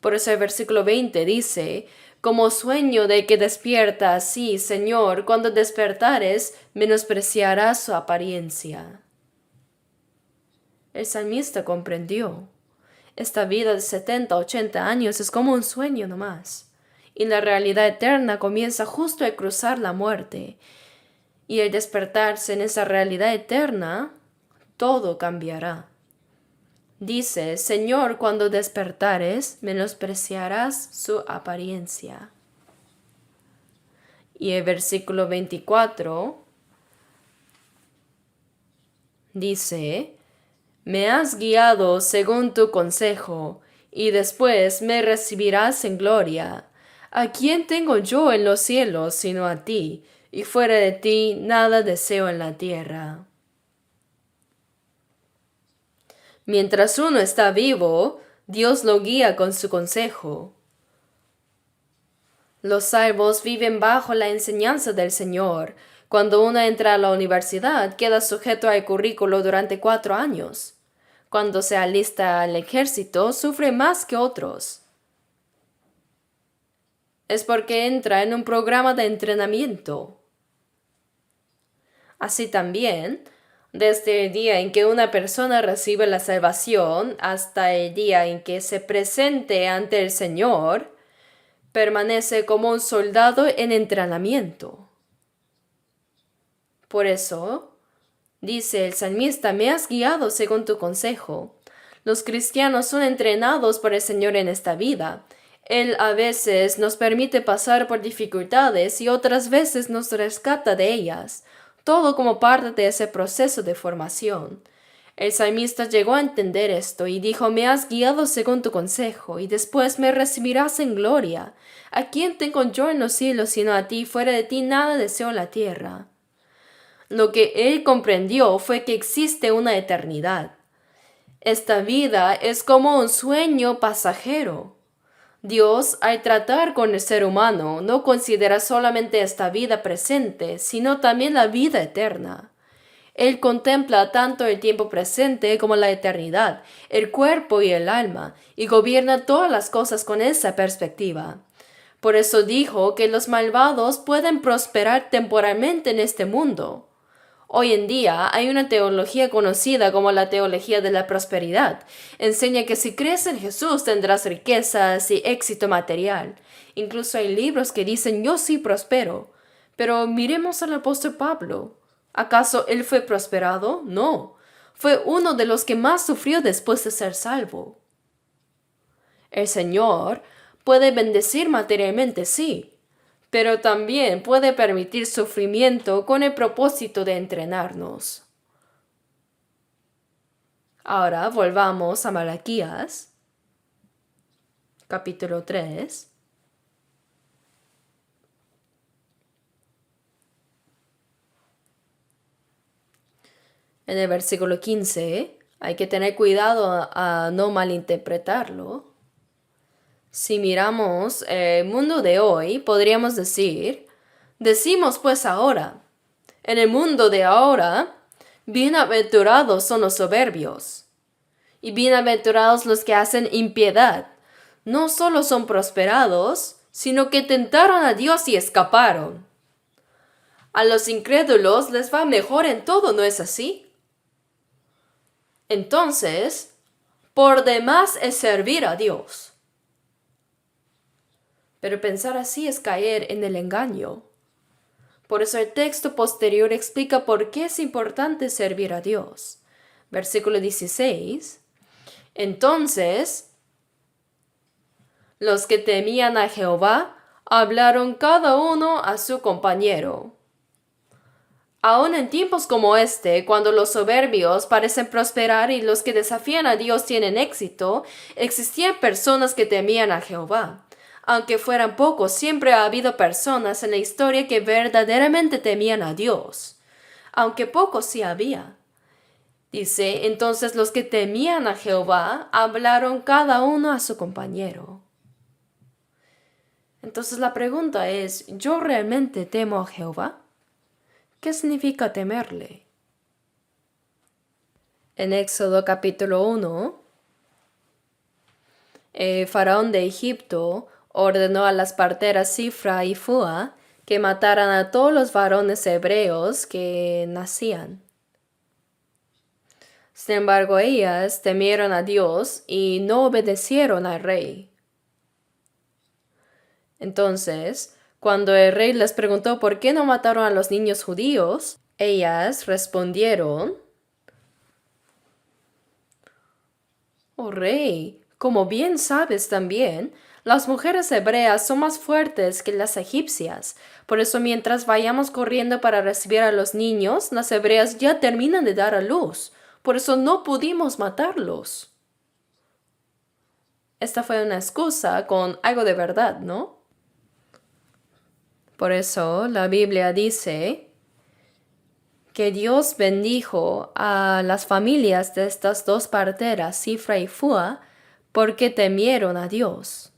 Por eso el versículo 20 dice: como sueño de que despierta así, Señor, cuando despertares, menospreciarás su apariencia. El salmista comprendió. Esta vida de 70, 80 años es como un sueño nomás. Y la realidad eterna comienza justo al cruzar la muerte. Y al despertarse en esa realidad eterna, todo cambiará. Dice: Señor, cuando despertares, menospreciarás su apariencia. Y el versículo 24 dice: me has guiado según tu consejo, y después me recibirás en gloria. ¿A quién tengo yo en los cielos sino a ti? Y fuera de ti nada deseo en la tierra. Mientras uno está vivo, Dios lo guía con su consejo. Los salvos viven bajo la enseñanza del Señor. Cuando uno entra a la universidad, queda sujeto al currículo durante 4 años. Cuando se alista al ejército, sufre más que otros. Es porque entra en un programa de entrenamiento. Así también, desde el día en que una persona recibe la salvación hasta el día en que se presente ante el Señor, permanece como un soldado en entrenamiento. Por eso, dice el salmista: me has guiado según tu consejo. Los cristianos son entrenados por el Señor en esta vida. Él a veces nos permite pasar por dificultades y otras veces nos rescata de ellas, todo como parte de ese proceso de formación. El salmista llegó a entender esto y dijo: me has guiado según tu consejo, y después me recibirás en gloria. ¿A quién tengo yo en los cielos sino a ti? Fuera de ti nada deseo en la tierra. Lo que él comprendió fue que existe una eternidad. Esta vida es como un sueño pasajero. Dios, al tratar con el ser humano, no considera solamente esta vida presente, sino también la vida eterna. Él contempla tanto el tiempo presente como la eternidad, el cuerpo y el alma, y gobierna todas las cosas con esa perspectiva. Por eso dijo que los malvados pueden prosperar temporalmente en este mundo. Hoy en día hay una teología conocida como la teología de la prosperidad. Enseña que si crees en Jesús tendrás riquezas y éxito material. Incluso hay libros que dicen yo sí prospero. Pero miremos al apóstol Pablo. ¿Acaso él fue prosperado? No. Fue uno de los que más sufrió después de ser salvo. El Señor puede bendecir materialmente, sí, pero también puede permitir sufrimiento con el propósito de entrenarnos. Ahora volvamos a Malaquías, capítulo 3. En el versículo 15, hay que tener cuidado a no malinterpretarlo. Si miramos el mundo de hoy, podríamos decimos pues ahora, en el mundo de ahora, bienaventurados son los soberbios, y bienaventurados los que hacen impiedad. No solo son prosperados, sino que tentaron a Dios y escaparon. A los incrédulos les va mejor en todo, ¿no es así? Entonces, por demás es servir a Dios. Pero pensar así es caer en el engaño. Por eso el texto posterior explica por qué es importante servir a Dios. Versículo 16. Entonces, los que temían a Jehová hablaron cada uno a su compañero. Aún en tiempos como este, cuando los soberbios parecen prosperar y los que desafían a Dios tienen éxito, existían personas que temían a Jehová. Aunque fueran pocos, siempre ha habido personas en la historia que verdaderamente temían a Dios. Aunque pocos sí había. Dice, entonces los que temían a Jehová hablaron cada uno a su compañero. Entonces la pregunta es, ¿yo realmente temo a Jehová? ¿Qué significa temerle? En Éxodo capítulo 1, el faraón de Egipto ordenó a las parteras Sifra y Fua que mataran a todos los varones hebreos que nacían. Sin embargo, ellas temieron a Dios y no obedecieron al rey. Entonces, cuando el rey les preguntó por qué no mataron a los niños judíos, ellas respondieron, «Oh rey, como bien sabes también, las mujeres hebreas son más fuertes que las egipcias. Por eso mientras vayamos corriendo para recibir a los niños, las hebreas ya terminan de dar a luz. Por eso no pudimos matarlos». Esta fue una excusa con algo de verdad, ¿no? Por eso la Biblia dice que Dios bendijo a las familias de estas dos parteras, Sifra y Fua, porque temieron a Dios.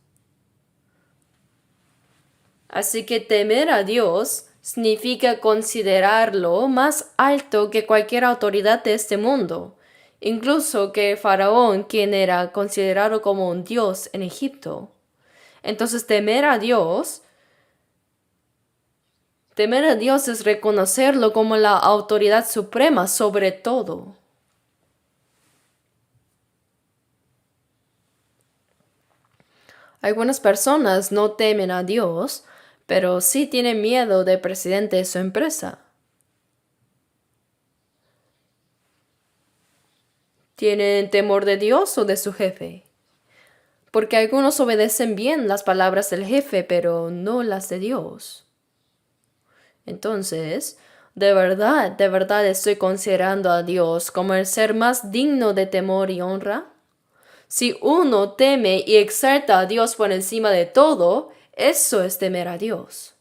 Así que temer a Dios significa considerarlo más alto que cualquier autoridad de este mundo, incluso que el faraón, quien era considerado como un dios en Egipto. Entonces temer a Dios es reconocerlo como la autoridad suprema sobre todo. Algunas personas no temen a Dios, pero sí tienen miedo del presidente de su empresa. ¿Tienen temor de Dios o de su jefe? Porque algunos obedecen bien las palabras del jefe, pero no las de Dios. Entonces, de verdad estoy considerando a Dios como el ser más digno de temor y honra. Si uno teme y exalta a Dios por encima de todo, eso es temer a Dios.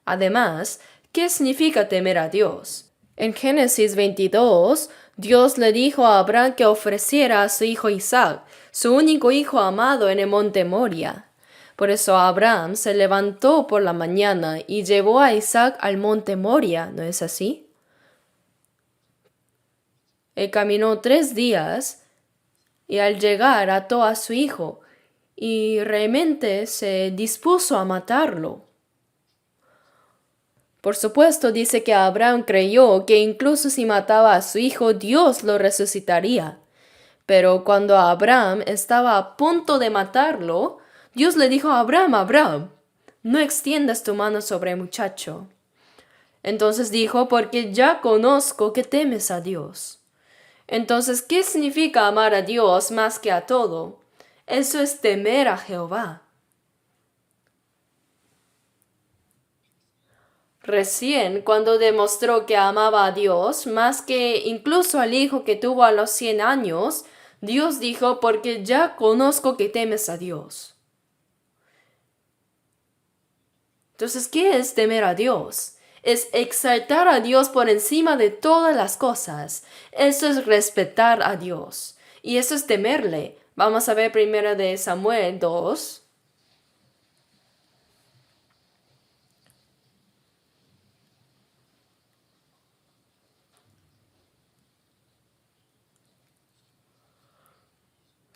Además, ¿qué significa temer a Dios? En Génesis 22, Dios le dijo a Abraham que ofreciera a su hijo Isaac, su único hijo amado, en el monte Moria. Por eso Abraham se levantó por la mañana y llevó a Isaac al monte Moria, ¿no es así? caminó 3 días y al llegar ató a su hijo y realmente se dispuso a matarlo. Por supuesto, dice que Abraham creyó que incluso si mataba a su hijo, Dios lo resucitaría. Pero cuando Abraham estaba a punto de matarlo, Dios le dijo a Abraham, Abraham, no extiendas tu mano sobre el muchacho. Entonces dijo, porque ya conozco que temes a Dios. Entonces, ¿qué significa amar a Dios más que a todo? Eso es temer a Jehová. Recién, cuando demostró que amaba a Dios más que incluso al hijo que tuvo a los 100 años, Dios dijo, porque ya conozco que temes a Dios. Entonces, ¿qué es temer a Dios? Es exaltar a Dios por encima de todas las cosas. Eso es respetar a Dios. Y eso es temerle. Vamos a ver primero de Samuel 2.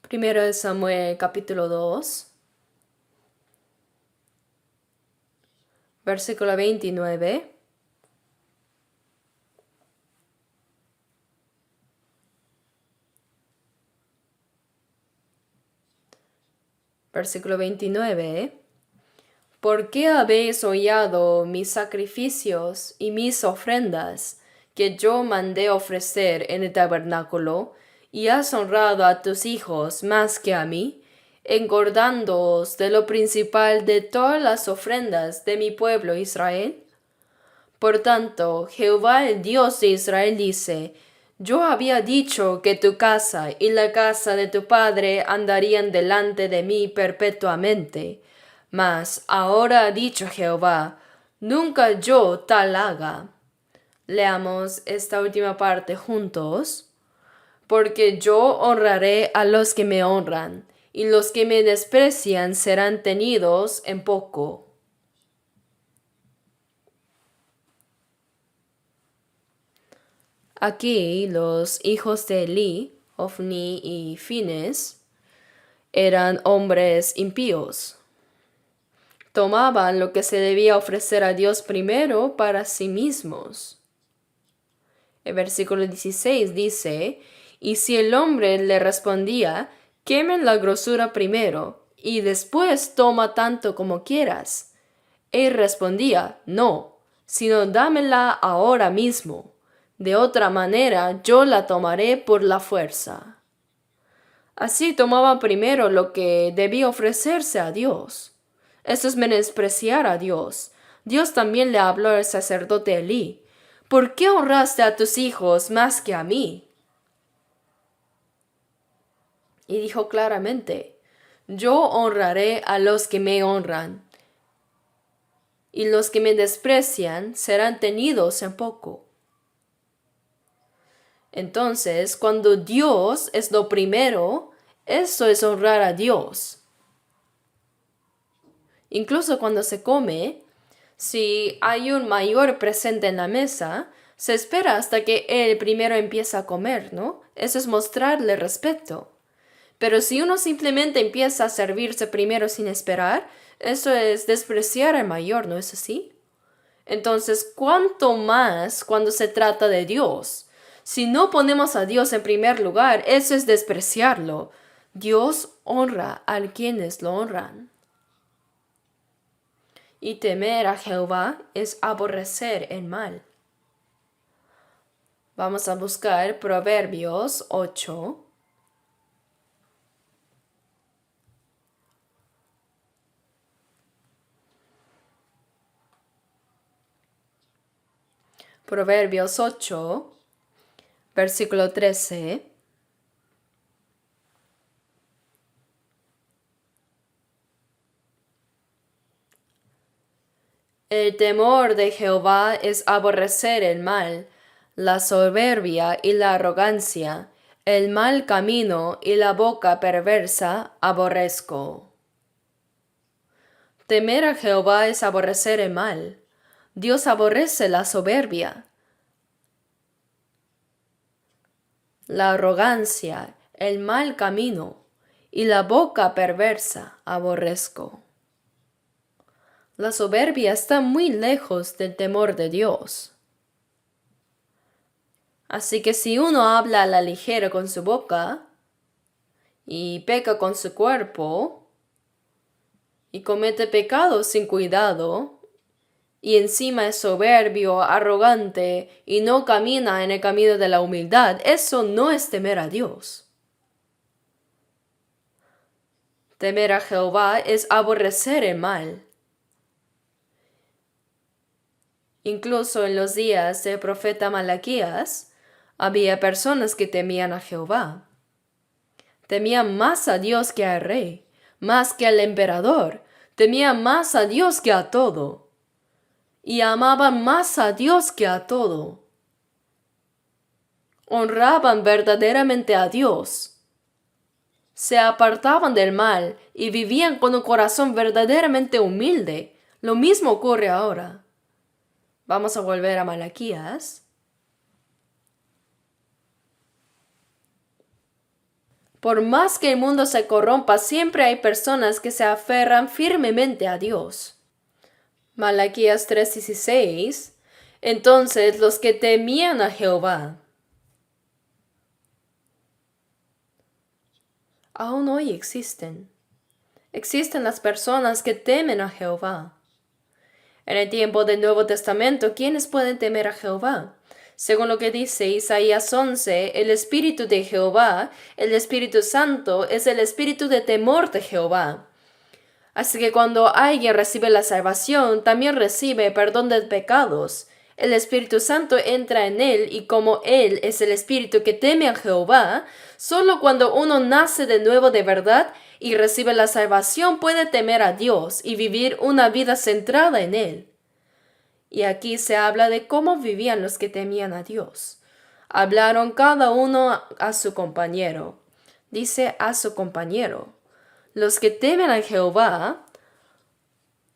Primero de Samuel capítulo 2, versículo 29. Versículo 29. ¿Por qué habéis hollado mis sacrificios y mis ofrendas que yo mandé ofrecer en el tabernáculo, y has honrado a tus hijos más que a mí, engordándoos de lo principal de todas las ofrendas de mi pueblo Israel? Por tanto, Jehová el Dios de Israel dice, yo había dicho que tu casa y la casa de tu padre andarían delante de mí perpetuamente. Mas ahora ha dicho Jehová, nunca yo tal haga. Leamos esta última parte juntos. Porque yo honraré a los que me honran, y los que me desprecian serán tenidos en poco. Aquí los hijos de Eli, Ofni y Fines, eran hombres impíos. Tomaban lo que se debía ofrecer a Dios primero para sí mismos. El versículo 16 dice, y si el hombre le respondía, quemen la grosura primero, y después toma tanto como quieras. Él respondía, no, sino dámela ahora mismo. De otra manera yo la tomaré por la fuerza. Así tomaba primero lo que debía ofrecerse a Dios. Eso es menospreciar a Dios. Dios también le habló al sacerdote Elí. ¿Por qué honraste a tus hijos más que a mí? Y dijo claramente, yo honraré a los que me honran, y los que me desprecian serán tenidos en poco. Entonces, cuando Dios es lo primero, eso es honrar a Dios. Incluso cuando se come, si hay un mayor presente en la mesa, se espera hasta que él primero empieza a comer, ¿no? Eso es mostrarle respeto. Pero si uno simplemente empieza a servirse primero sin esperar, eso es despreciar al mayor, ¿no es así? Entonces, ¿cuánto más cuando se trata de Dios? Si no ponemos a Dios en primer lugar, eso es despreciarlo. Dios honra a quienes lo honran. Y temer a Jehová es aborrecer el mal. Vamos a buscar Proverbios 8. Proverbios 8, versículo 13. El temor de Jehová es aborrecer el mal, la soberbia y la arrogancia, el mal camino y la boca perversa aborrezco. Temer a Jehová es aborrecer el mal. Dios aborrece la soberbia. la arrogancia, el mal camino y la boca perversa aborrezco. La soberbia está muy lejos del temor de Dios. Así que si uno habla a la ligera con su boca y peca con su cuerpo y comete pecados sin cuidado y encima es soberbio, arrogante y no camina en el camino de la humildad, eso no es temer a Dios. Temer a Jehová es aborrecer el mal. Incluso en los días del profeta Malaquías, había personas que temían a Jehová. Temían más a Dios que al rey, más que al emperador. Temían más a Dios que a todo. Y amaban más a Dios que a todo. Honraban verdaderamente a Dios. Se apartaban del mal y vivían con un corazón verdaderamente humilde. Lo mismo ocurre ahora. Vamos a volver a Malaquías. Por más que el mundo se corrompa, siempre hay personas que se aferran firmemente a Dios. Malaquías 3:16. Entonces los que temían a Jehová. Aún hoy existen. Existen las personas que temen a Jehová. En el tiempo del Nuevo Testamento, ¿quiénes pueden temer a Jehová? Según lo que dice Isaías 11, el Espíritu de Jehová, el Espíritu Santo, es el espíritu de temor de Jehová. Así que cuando alguien recibe la salvación, también recibe perdón de pecados. El Espíritu Santo entra en él y como él es el Espíritu que teme a Jehová, solo cuando uno nace de nuevo de verdad y recibe la salvación puede temer a Dios y vivir una vida centrada en él. Y aquí se habla de cómo vivían los que temían a Dios. Hablaron cada uno a su compañero. Dice a su compañero. Los que temen a Jehová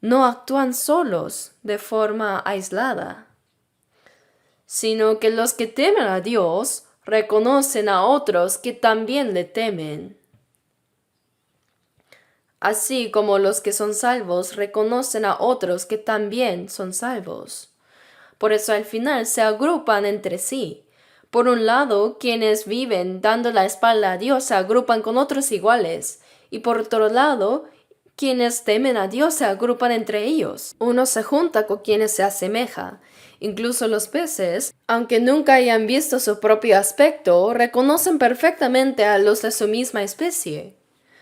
no actúan solos de forma aislada, sino que los que temen a Dios reconocen a otros que también le temen. Así como los que son salvos reconocen a otros que también son salvos. Por eso al final se agrupan entre sí. Por un lado, quienes viven dando la espalda a Dios se agrupan con otros iguales. Y por otro lado, quienes temen a Dios se agrupan entre ellos. Uno se junta con quienes se asemeja. Incluso los peces, aunque nunca hayan visto su propio aspecto, reconocen perfectamente a los de su misma especie.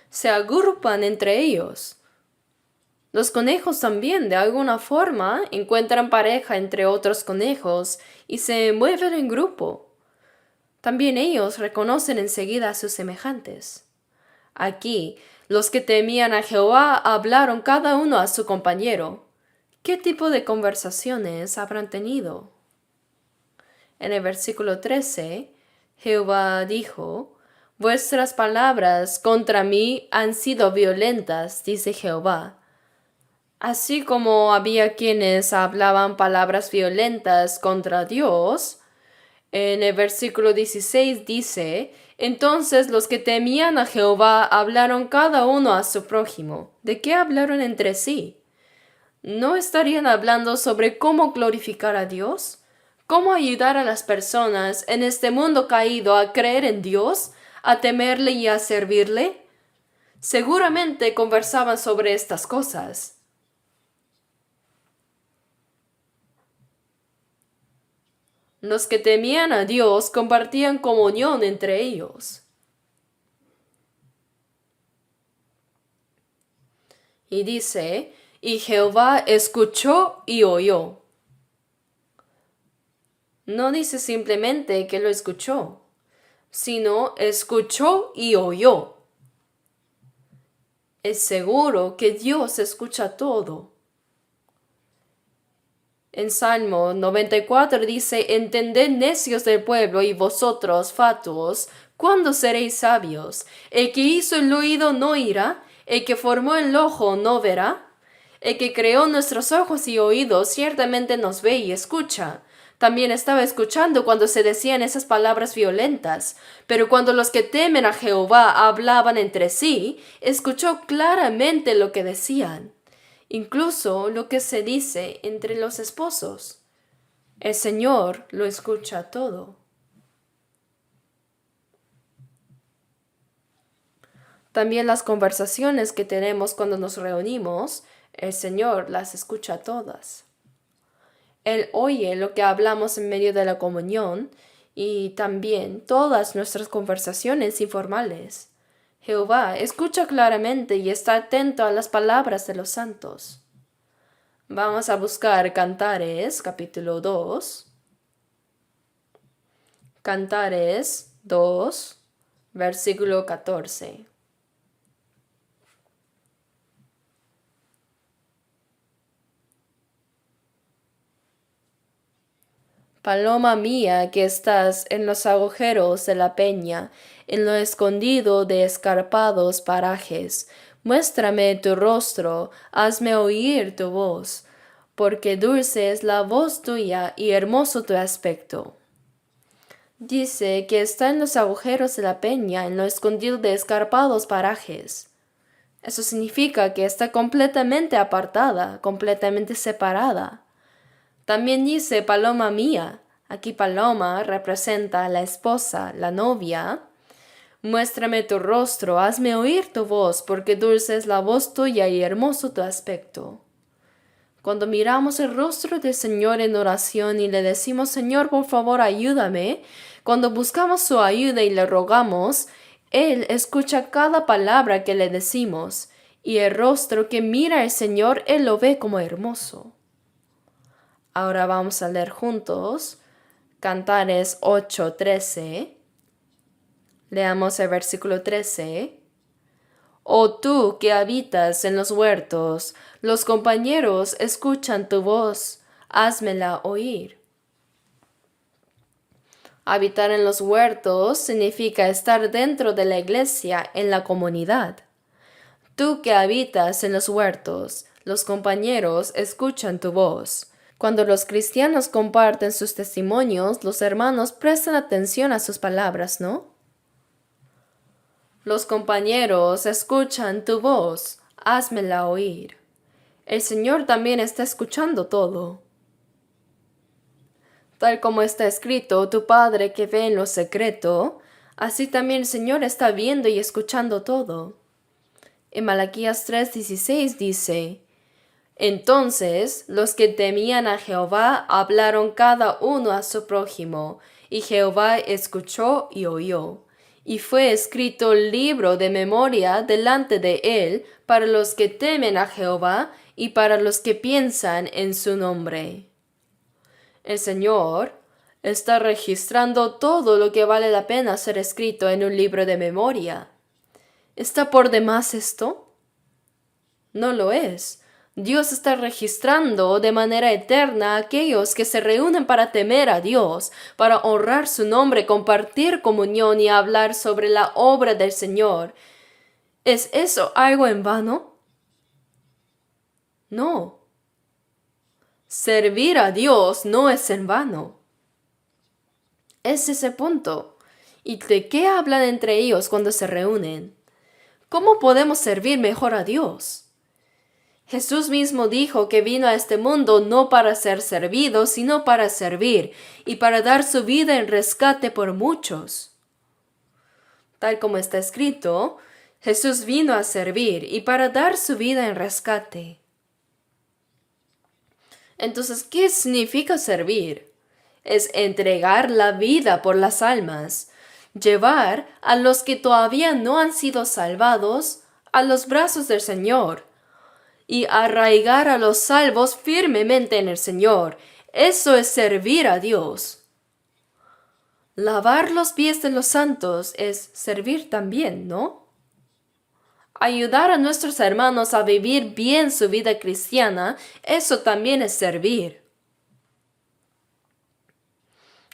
Se agrupan entre ellos. Los conejos también, de alguna forma, encuentran pareja entre otros conejos y se mueven en grupo. También ellos reconocen enseguida a sus semejantes. Aquí, los que temían a Jehová hablaron cada uno a su compañero. ¿Qué tipo de conversaciones habrán tenido? En el versículo 13, Jehová dijo, vuestras palabras contra mí han sido violentas, dice Jehová. Así como había quienes hablaban palabras violentas contra Dios, en el versículo 16 dice, entonces los que temían a Jehová hablaron cada uno a su prójimo. ¿De qué hablaron entre sí? ¿No estarían hablando sobre cómo glorificar a Dios? ¿Cómo ayudar a las personas en este mundo caído a creer en Dios, a temerle y a servirle? Seguramente conversaban sobre estas cosas. Los que temían a Dios compartían comunión entre ellos. Y dice, y Jehová escuchó y oyó. No dice simplemente que lo escuchó, sino escuchó y oyó. Es seguro que Dios escucha todo. En Salmo 94 dice, entended necios del pueblo y vosotros, fatuos, ¿cuándo seréis sabios? El que hizo el oído no oirá, el que formó el ojo no verá. El que creó nuestros ojos y oídos ciertamente nos ve y escucha. También estaba escuchando cuando se decían esas palabras violentas, pero cuando los que temen a Jehová hablaban entre sí, escuchó claramente lo que decían, incluso lo que se dice entre los esposos. El Señor lo escucha todo. También las conversaciones que tenemos cuando nos reunimos, el Señor las escucha todas. Él oye lo que hablamos en medio de la comunión y también todas nuestras conversaciones informales. Jehová escucha claramente y está atento a las palabras de los santos. Vamos a buscar Cantares, capítulo 2. Cantares 2, versículo 14. Paloma mía que estás en los agujeros de la peña, en lo escondido de escarpados parajes, muéstrame tu rostro, hazme oír tu voz, porque dulce es la voz tuya y hermoso tu aspecto. Dice que está en los agujeros de la peña, en lo escondido de escarpados parajes. Eso significa que está completamente apartada, completamente separada. También dice paloma mía. Aquí paloma representa a la esposa, la novia. Muéstrame tu rostro, hazme oír tu voz, porque dulce es la voz tuya y hermoso tu aspecto. Cuando miramos el rostro del Señor en oración y le decimos, Señor, por favor, ayúdame, cuando buscamos su ayuda y le rogamos, Él escucha cada palabra que le decimos, y el rostro que mira el Señor, Él lo ve como hermoso. Ahora vamos a leer juntos Cantares 8:13. Leamos el versículo 13. Oh tú que habitas en los huertos, los compañeros escuchan tu voz, házmela oír. Habitar en los huertos significa estar dentro de la iglesia, en la comunidad. Tú que habitas en los huertos, los compañeros escuchan tu voz. Cuando los cristianos comparten sus testimonios, los hermanos prestan atención a sus palabras, ¿no? Los compañeros escuchan tu voz, házmela oír. El Señor también está escuchando todo. Tal como está escrito, tu Padre que ve en lo secreto, así también el Señor está viendo y escuchando todo. En Malaquías 3:16 dice, Entonces los que temían a Jehová hablaron cada uno a su prójimo, y Jehová escuchó y oyó. Y fue escrito libro de memoria delante de él para los que temen a Jehová y para los que piensan en su nombre. El Señor está registrando todo lo que vale la pena ser escrito en un libro de memoria. ¿Está por demás esto? No lo es. Dios está registrando de manera eterna a aquellos que se reúnen para temer a Dios, para honrar su nombre, compartir comunión y hablar sobre la obra del Señor. ¿Es eso algo en vano? No. Servir a Dios no es en vano. Es ese punto. ¿Y de qué hablan entre ellos cuando se reúnen? ¿Cómo podemos servir mejor a Dios? Jesús mismo dijo que vino a este mundo no para ser servido, sino para servir y para dar su vida en rescate por muchos. Tal como está escrito, Jesús vino a servir y para dar su vida en rescate. Entonces, ¿qué significa servir? Es entregar la vida por las almas, llevar a los que todavía no han sido salvados a los brazos del Señor y arraigar a los salvos firmemente en el Señor. Eso es servir a Dios. Lavar los pies de los santos es servir también, ¿no? Ayudar a nuestros hermanos a vivir bien su vida cristiana, eso también es servir.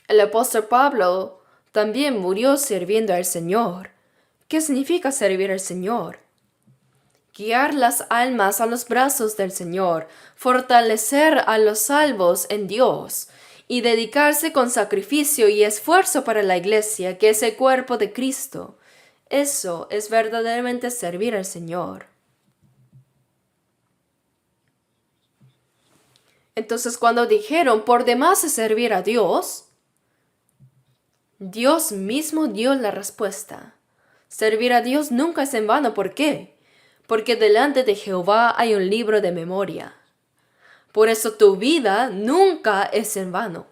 El apóstol Pablo también murió sirviendo al Señor. ¿Qué significa servir al Señor? Guiar las almas a los brazos del Señor, fortalecer a los salvos en Dios y dedicarse con sacrificio y esfuerzo para la iglesia, que es el cuerpo de Cristo. Eso es verdaderamente servir al Señor. Entonces, cuando dijeron, por demás es servir a Dios, Dios mismo dio la respuesta. Servir a Dios nunca es en vano. ¿Por qué? Porque delante de Jehová hay un libro de memoria. Por eso tu vida nunca es en vano.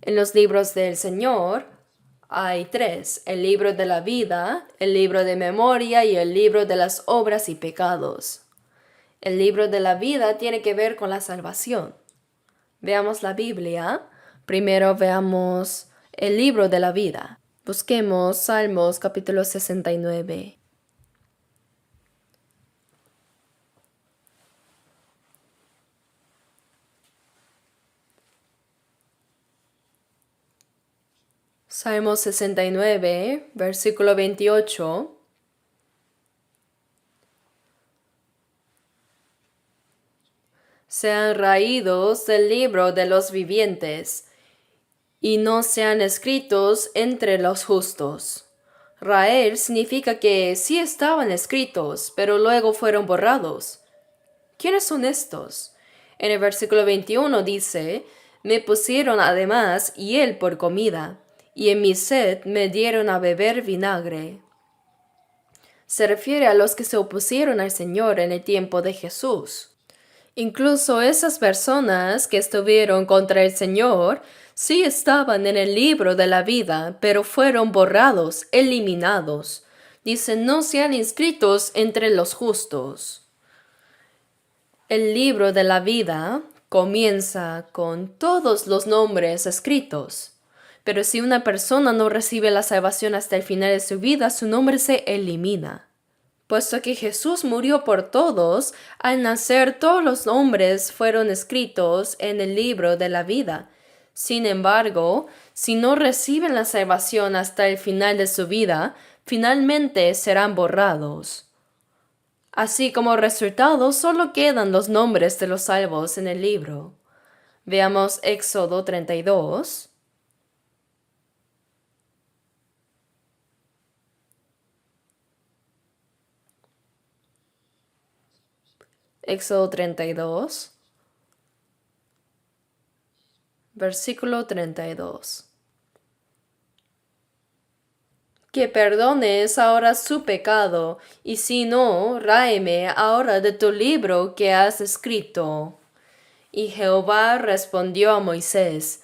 En los libros del Señor hay 3: el libro de la vida, el libro de memoria y el libro de las obras y pecados. El libro de la vida tiene que ver con la salvación. Veamos la Biblia. Primero veamos el libro de la vida. Busquemos Salmos capítulo 69. Salmos 69, versículo 28. Sean raídos del libro de los vivientes, y no sean escritos entre los justos. Raer significa que sí estaban escritos, pero luego fueron borrados. ¿Quiénes son estos? En el versículo 21 dice, me pusieron además hiel por comida, y en mi sed me dieron a beber vinagre. Se refiere a los que se opusieron al Señor en el tiempo de Jesús. Incluso esas personas que estuvieron contra el Señor sí estaban en el libro de la vida, pero fueron borrados, eliminados. Dice, no sean inscritos entre los justos. El libro de la vida comienza con todos los nombres escritos. Pero si una persona no recibe la salvación hasta el final de su vida, su nombre se elimina. Puesto que Jesús murió por todos, al nacer todos los nombres fueron escritos en el libro de la vida. Sin embargo, si no reciben la salvación hasta el final de su vida, finalmente serán borrados. Así como resultado, solo quedan los nombres de los salvos en el libro. Veamos Éxodo 32. Éxodo 32, versículo 32. Que perdones ahora su pecado, y si no, ráeme ahora de tu libro que has escrito. Y Jehová respondió a Moisés,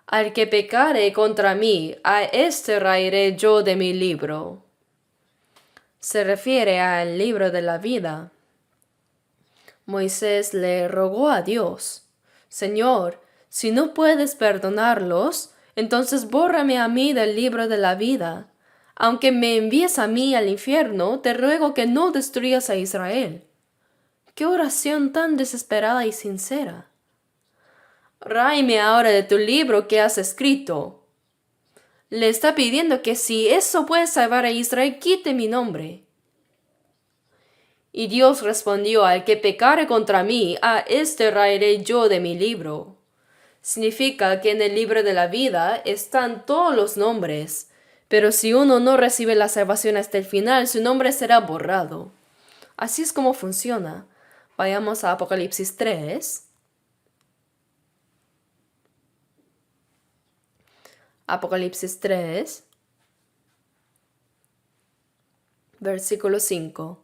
al que pecare contra mí, a éste raeré yo de mi libro. Se refiere al libro de la vida. Moisés le rogó a Dios, Señor, si no puedes perdonarlos, entonces bórrame a mí del libro de la vida. Aunque me envíes a mí al infierno, te ruego que no destruyas a Israel. ¡Qué oración tan desesperada y sincera! Ráeme ahora de tu libro que has escrito. Le está pidiendo que si eso puede salvar a Israel, quite mi nombre. Y Dios respondió, al que pecare contra mí, a éste raeré yo de mi libro. Significa que en el libro de la vida están todos los nombres, pero si uno no recibe la salvación hasta el final, su nombre será borrado. Así es como funciona. Vayamos a Apocalipsis 3. Apocalipsis 3, versículo 5.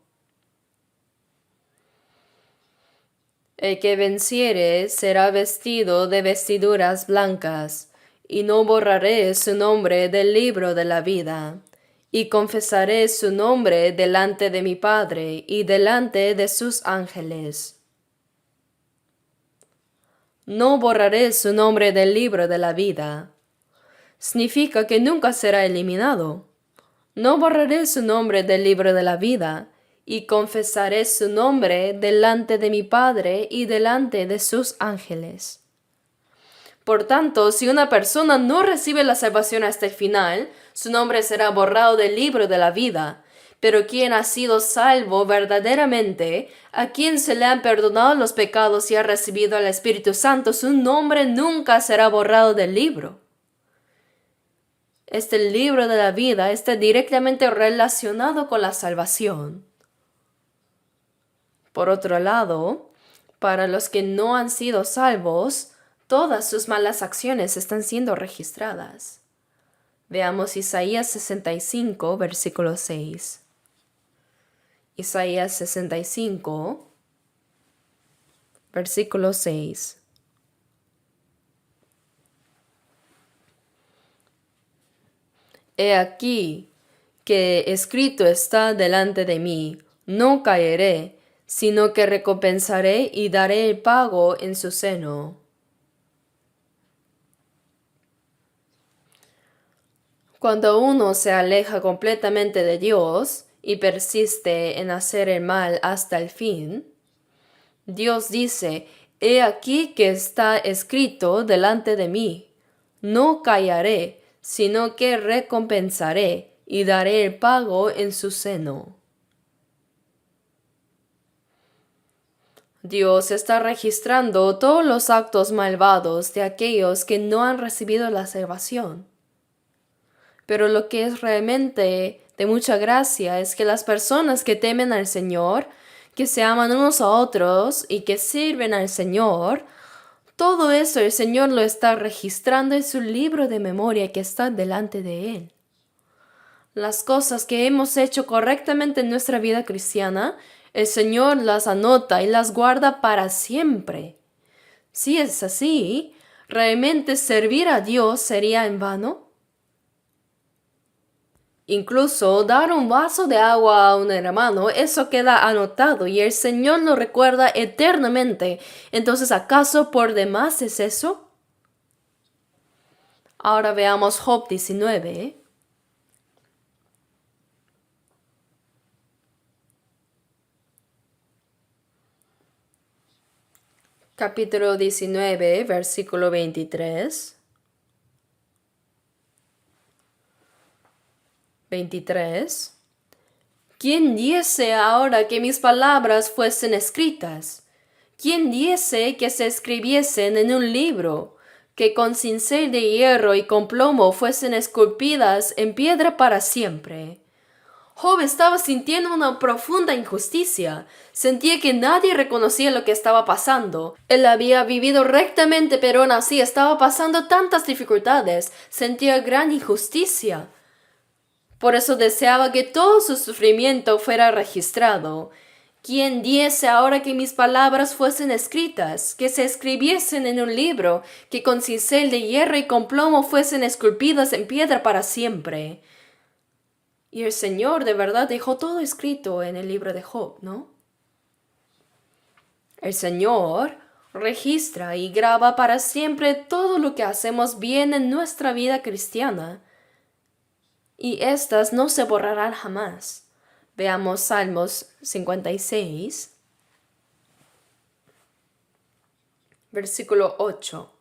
El que venciere será vestido de vestiduras blancas, y no borraré su nombre del libro de la vida, y confesaré su nombre delante de mi Padre y delante de sus ángeles. No borraré su nombre del libro de la vida. Significa que nunca será eliminado. No borraré su nombre del libro de la vida, y confesaré su nombre delante de mi Padre y delante de sus ángeles. Por tanto, si una persona no recibe la salvación hasta el final, su nombre será borrado del libro de la vida. Pero quien ha sido salvo verdaderamente, a quien se le han perdonado los pecados y ha recibido al Espíritu Santo, su nombre nunca será borrado del libro. Este libro de la vida está directamente relacionado con la salvación. Por otro lado, para los que no han sido salvos, todas sus malas acciones están siendo registradas. Veamos Isaías 65, versículo 6. Isaías 65, versículo 6. He aquí que escrito está delante de mí, no caeré, sino que recompensaré y daré el pago en su seno. Cuando uno se aleja completamente de Dios y persiste en hacer el mal hasta el fin, Dios dice, he aquí que está escrito delante de mí, no callaré, sino que recompensaré y daré el pago en su seno. Dios está registrando todos los actos malvados de aquellos que no han recibido la salvación. Pero lo que es realmente de mucha gracia es que las personas que temen al Señor, que se aman unos a otros y que sirven al Señor, todo eso el Señor lo está registrando en su libro de memoria que está delante de Él. Las cosas que hemos hecho correctamente en nuestra vida cristiana, el Señor las anota y las guarda para siempre. Si es así, ¿realmente servir a Dios sería en vano? Incluso dar un vaso de agua a un hermano, eso queda anotado y el Señor lo recuerda eternamente. Entonces, ¿acaso por demás es eso? Ahora veamos Job 19. Capítulo 19, versículo 23. 23. ¿Quién diese ahora que mis palabras fuesen escritas? ¿Quién diese que se escribiesen en un libro, que con cincel de hierro y con plomo fuesen esculpidas en piedra para siempre? Job estaba sintiendo una profunda injusticia. Sentía que nadie reconocía lo que estaba pasando. Él había vivido rectamente, pero aún así estaba pasando tantas dificultades. Sentía gran injusticia. Por eso deseaba que todo su sufrimiento fuera registrado. ¿Quién diese ahora que mis palabras fuesen escritas, que se escribiesen en un libro, que con cincel de hierro y con plomo fuesen esculpidas en piedra para siempre? Y el Señor de verdad dejó todo escrito en el libro de Job, ¿no? El Señor registra y graba para siempre todo lo que hacemos bien en nuestra vida cristiana. Y estas no se borrarán jamás. Veamos Salmos 56, versículo 8.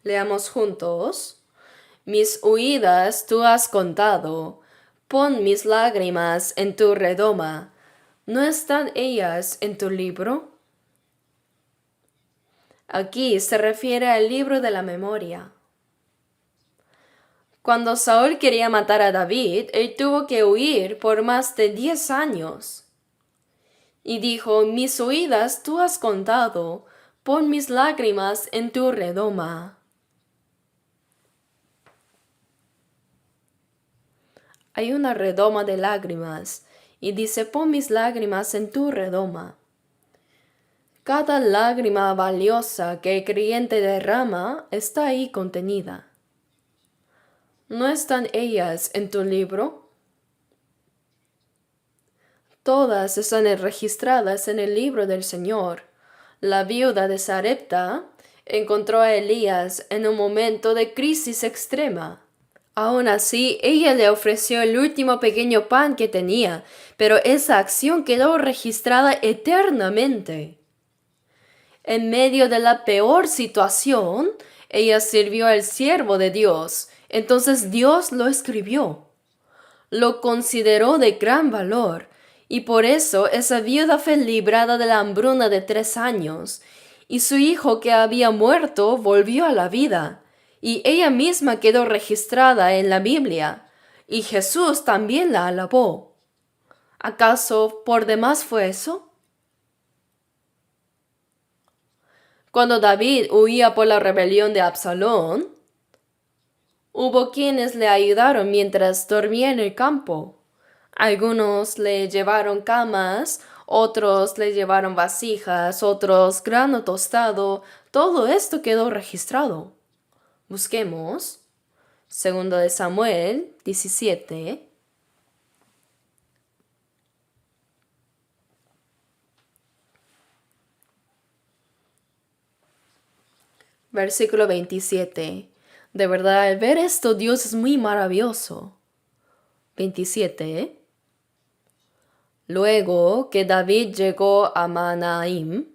Leamos juntos. Mis huidas tú has contado, pon mis lágrimas en tu redoma. ¿No están ellas en tu libro? Aquí se refiere al libro de la memoria. Cuando Saúl quería matar a David, él tuvo que huir por más de 10 años. Y dijo, mis huidas tú has contado, pon mis lágrimas en tu redoma. Hay una redoma de lágrimas, y dice, pon mis lágrimas en tu redoma. Cada lágrima valiosa que el creyente derrama está ahí contenida. ¿No están ellas en tu libro? Todas están registradas en el libro del Señor. La viuda de Sarepta encontró a Elías en un momento de crisis extrema. Aún así, ella le ofreció el último pequeño pan que tenía, pero esa acción quedó registrada eternamente. En medio de la peor situación, ella sirvió al siervo de Dios, Entonces Dios lo escribió, lo consideró de gran valor, y por eso esa viuda fue librada de la hambruna de 3 años, y su hijo que había muerto volvió a la vida, y ella misma quedó registrada en la Biblia, y Jesús también la alabó. ¿Acaso por demás fue eso? Cuando David huía por la rebelión de Absalón, hubo quienes le ayudaron mientras dormía en el campo. Algunos le llevaron camas, otros le llevaron vasijas, otros grano tostado. Todo esto quedó registrado. Busquemos. Segundo de Samuel 17. Versículo 27. De verdad, al ver esto, Dios es muy maravilloso. 27. Luego que David llegó a Manaim,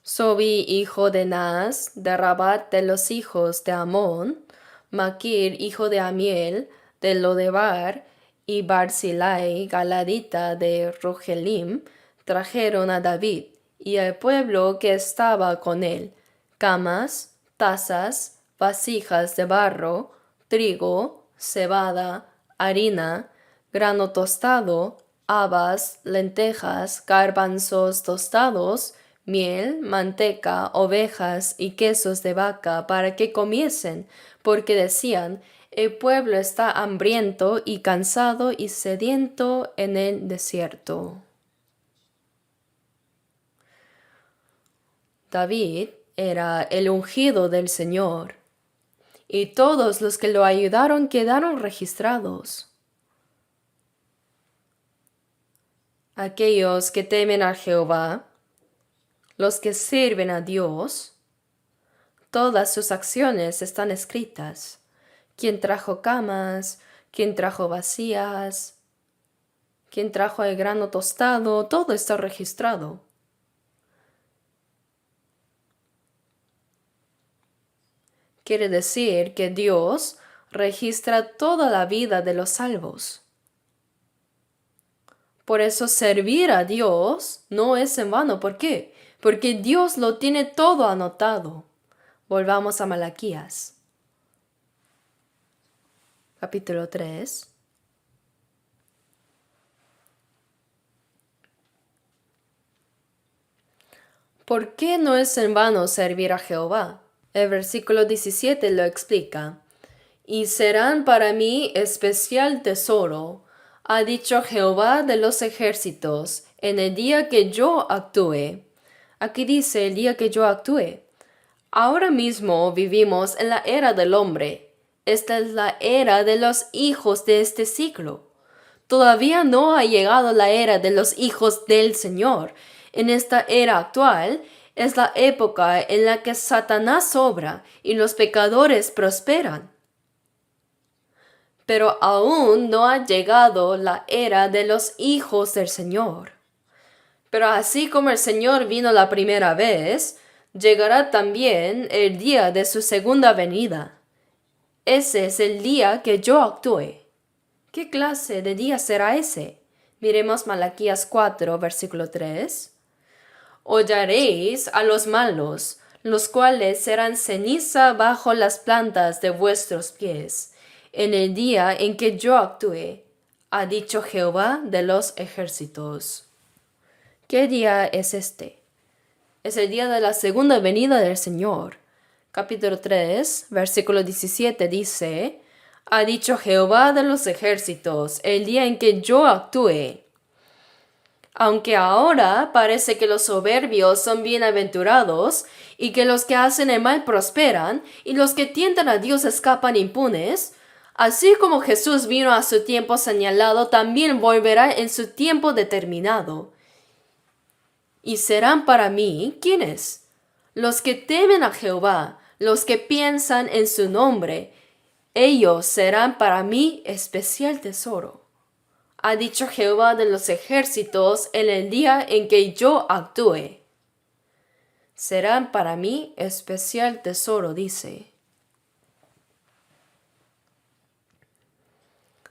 Sobi, hijo de Naas, de Rabat de los hijos de Amón, Maquir, hijo de Amiel, de Lodebar, y Barzillai, galadita de Rogelim, trajeron a David y al pueblo que estaba con él, camas, tazas, vasijas de barro, trigo, cebada, harina, grano tostado, habas, lentejas, garbanzos tostados, miel, manteca, ovejas y quesos de vaca para que comiesen, porque decían, el pueblo está hambriento y cansado y sediento en el desierto. David era el ungido del Señor, y todos los que lo ayudaron quedaron registrados. Aquellos que temen a Jehová, los que sirven a Dios, todas sus acciones están escritas. ¿Quién trajo camas? ¿Quién trajo vasijas? ¿Quién trajo el grano tostado? Todo está registrado. Quiere decir que Dios registra toda la vida de los salvos. Por eso servir a Dios no es en vano. ¿Por qué? Porque Dios lo tiene todo anotado. Volvamos a Malaquías. Capítulo 3. ¿Por qué no es en vano servir a Jehová? El versículo 17 lo explica. Y serán para mí especial tesoro, ha dicho Jehová de los ejércitos, en el día que yo actúe. Aquí dice el día que yo actúe. Ahora mismo vivimos en la era del hombre. Esta es la era de los hijos de este siglo. Todavía no ha llegado la era de los hijos del Señor. En esta era actual es la época en la que Satanás obra y los pecadores prosperan. Pero aún no ha llegado la era de los hijos del Señor. Pero así como el Señor vino la primera vez, llegará también el día de su segunda venida. Ese es el día que yo actúe. ¿Qué clase de día será ese? Miremos Malaquías 4, versículo 3. Hollaréis a los malos, los cuales serán ceniza bajo las plantas de vuestros pies, en el día en que yo actúe, ha dicho Jehová de los ejércitos. ¿Qué día es este? Es el día de la segunda venida del Señor. Capítulo 3, versículo 17 dice, ha dicho Jehová de los ejércitos, el día en que yo actúe. Aunque ahora parece que los soberbios son bienaventurados y que los que hacen el mal prosperan y los que tientan a Dios escapan impunes, así como Jesús vino a su tiempo señalado, también volverá en su tiempo determinado. Y serán para mí, ¿quiénes? Los que temen a Jehová, los que piensan en su nombre, ellos serán para mí especial tesoro. Ha dicho Jehová de los ejércitos en el día en que yo actúe. Serán para mí especial tesoro, dice.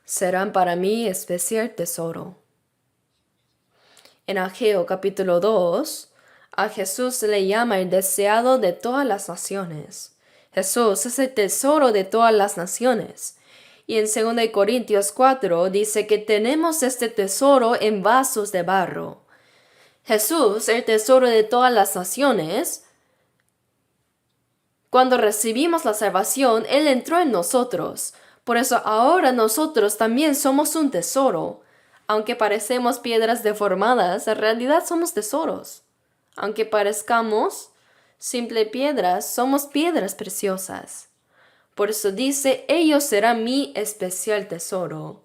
serán para mí especial tesoro. En Ageo capítulo 2, a Jesús se le llama el deseado de todas las naciones. Jesús es el tesoro de todas las naciones. Y en 2 Corintios 4 dice que tenemos este tesoro en vasos de barro. Jesús, el tesoro de todas las naciones, cuando recibimos la salvación, Él entró en nosotros. Por eso ahora nosotros también somos un tesoro. Aunque parecemos piedras deformadas, en realidad somos tesoros. Aunque parezcamos simple piedras, somos piedras preciosas. Por eso dice, ellos serán mi especial tesoro.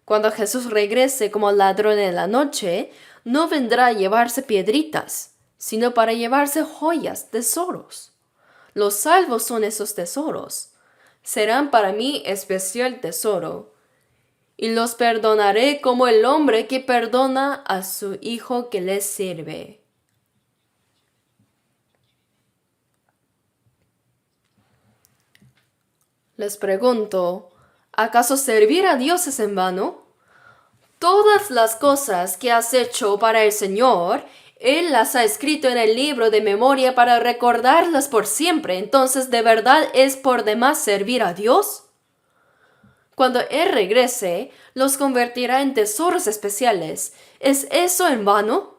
Cuando Jesús regrese como ladrón en la noche, no vendrá a llevarse piedritas, sino para llevarse joyas, tesoros. Los salvos son esos tesoros. Serán para mí especial tesoro. Y los perdonaré como el hombre que perdona a su hijo que le sirve. Les pregunto, ¿acaso servir a Dios es en vano? Todas las cosas que has hecho para el Señor, Él las ha escrito en el libro de memoria para recordarlas por siempre. Entonces, ¿de verdad es por demás servir a Dios? Cuando Él regrese, los convertirá en tesoros especiales. ¿Es eso en vano?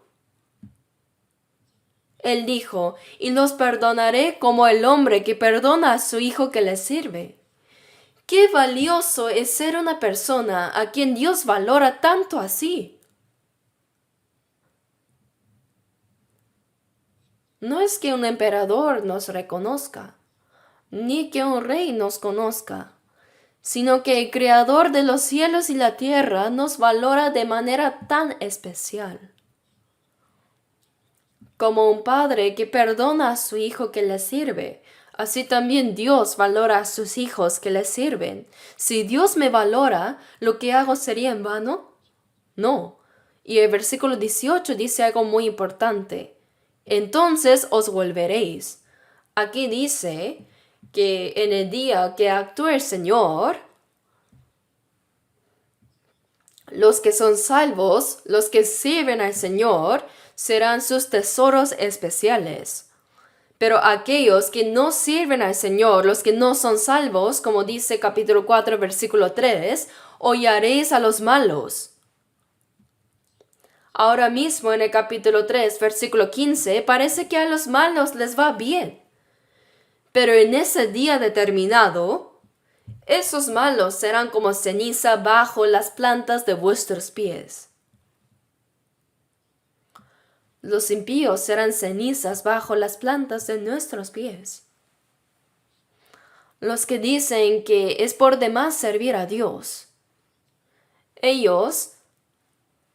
Él dijo, y los perdonaré como el hombre que perdona a su hijo que le sirve. Qué valioso es ser una persona a quien Dios valora tanto así. No es que un emperador nos reconozca, ni que un rey nos conozca, sino que el Creador de los cielos y la tierra nos valora de manera tan especial. Como un padre que perdona a su hijo que le sirve, así también Dios valora a sus hijos que le sirven. Si Dios me valora, ¿lo que hago sería en vano? No. Y el versículo 18 dice algo muy importante. Entonces os volveréis. Aquí dice que en el día que actúe el Señor, los que son salvos, los que sirven al Señor, serán sus tesoros especiales. Pero aquellos que no sirven al Señor, los que no son salvos, como dice capítulo 4, versículo 3, hollaréis a los malos. Ahora mismo en el capítulo 3, versículo 15, parece que a los malos les va bien. Pero en ese día determinado, esos malos serán como ceniza bajo las plantas de vuestros pies. Los impíos serán cenizas bajo las plantas de nuestros pies. Los que dicen que es por demás servir a Dios, ellos,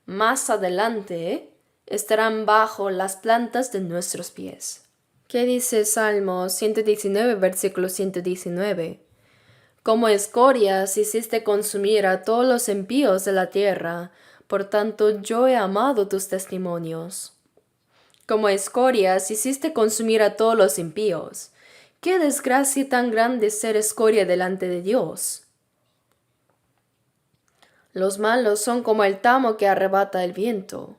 más adelante, estarán bajo las plantas de nuestros pies. ¿Qué dice Salmo 119, versículo 119? Como escorias hiciste consumir a todos los impíos de la tierra, por tanto yo he amado tus testimonios. Como escorias hiciste consumir a todos los impíos. ¡Qué desgracia tan grande ser escoria delante de Dios! Los malos son como el tamo que arrebata el viento,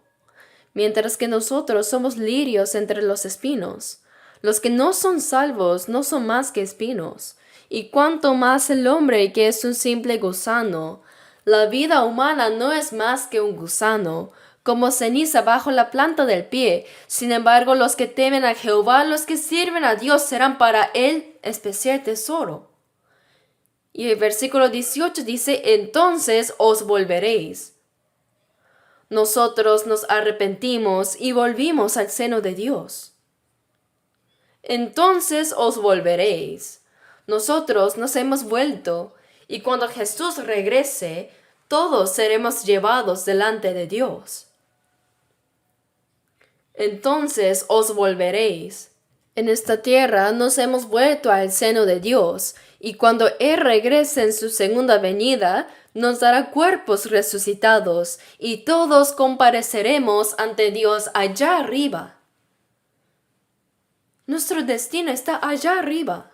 mientras que nosotros somos lirios entre los espinos. Los que no son salvos no son más que espinos, y cuanto más el hombre que es un simple gusano. La vida humana no es más que un gusano, como ceniza bajo la planta del pie. Sin embargo, los que temen a Jehová, los que sirven a Dios, serán para él especial tesoro. Y el versículo 18 dice, entonces os volveréis. Nosotros nos arrepentimos y volvimos al seno de Dios. Entonces os volveréis. Nosotros nos hemos vuelto, y cuando Jesús regrese, todos seremos llevados delante de Dios. Entonces os volveréis. En esta tierra nos hemos vuelto al seno de Dios, y cuando Él regrese en su segunda venida, nos dará cuerpos resucitados, y todos compareceremos ante Dios allá arriba. Nuestro destino está allá arriba.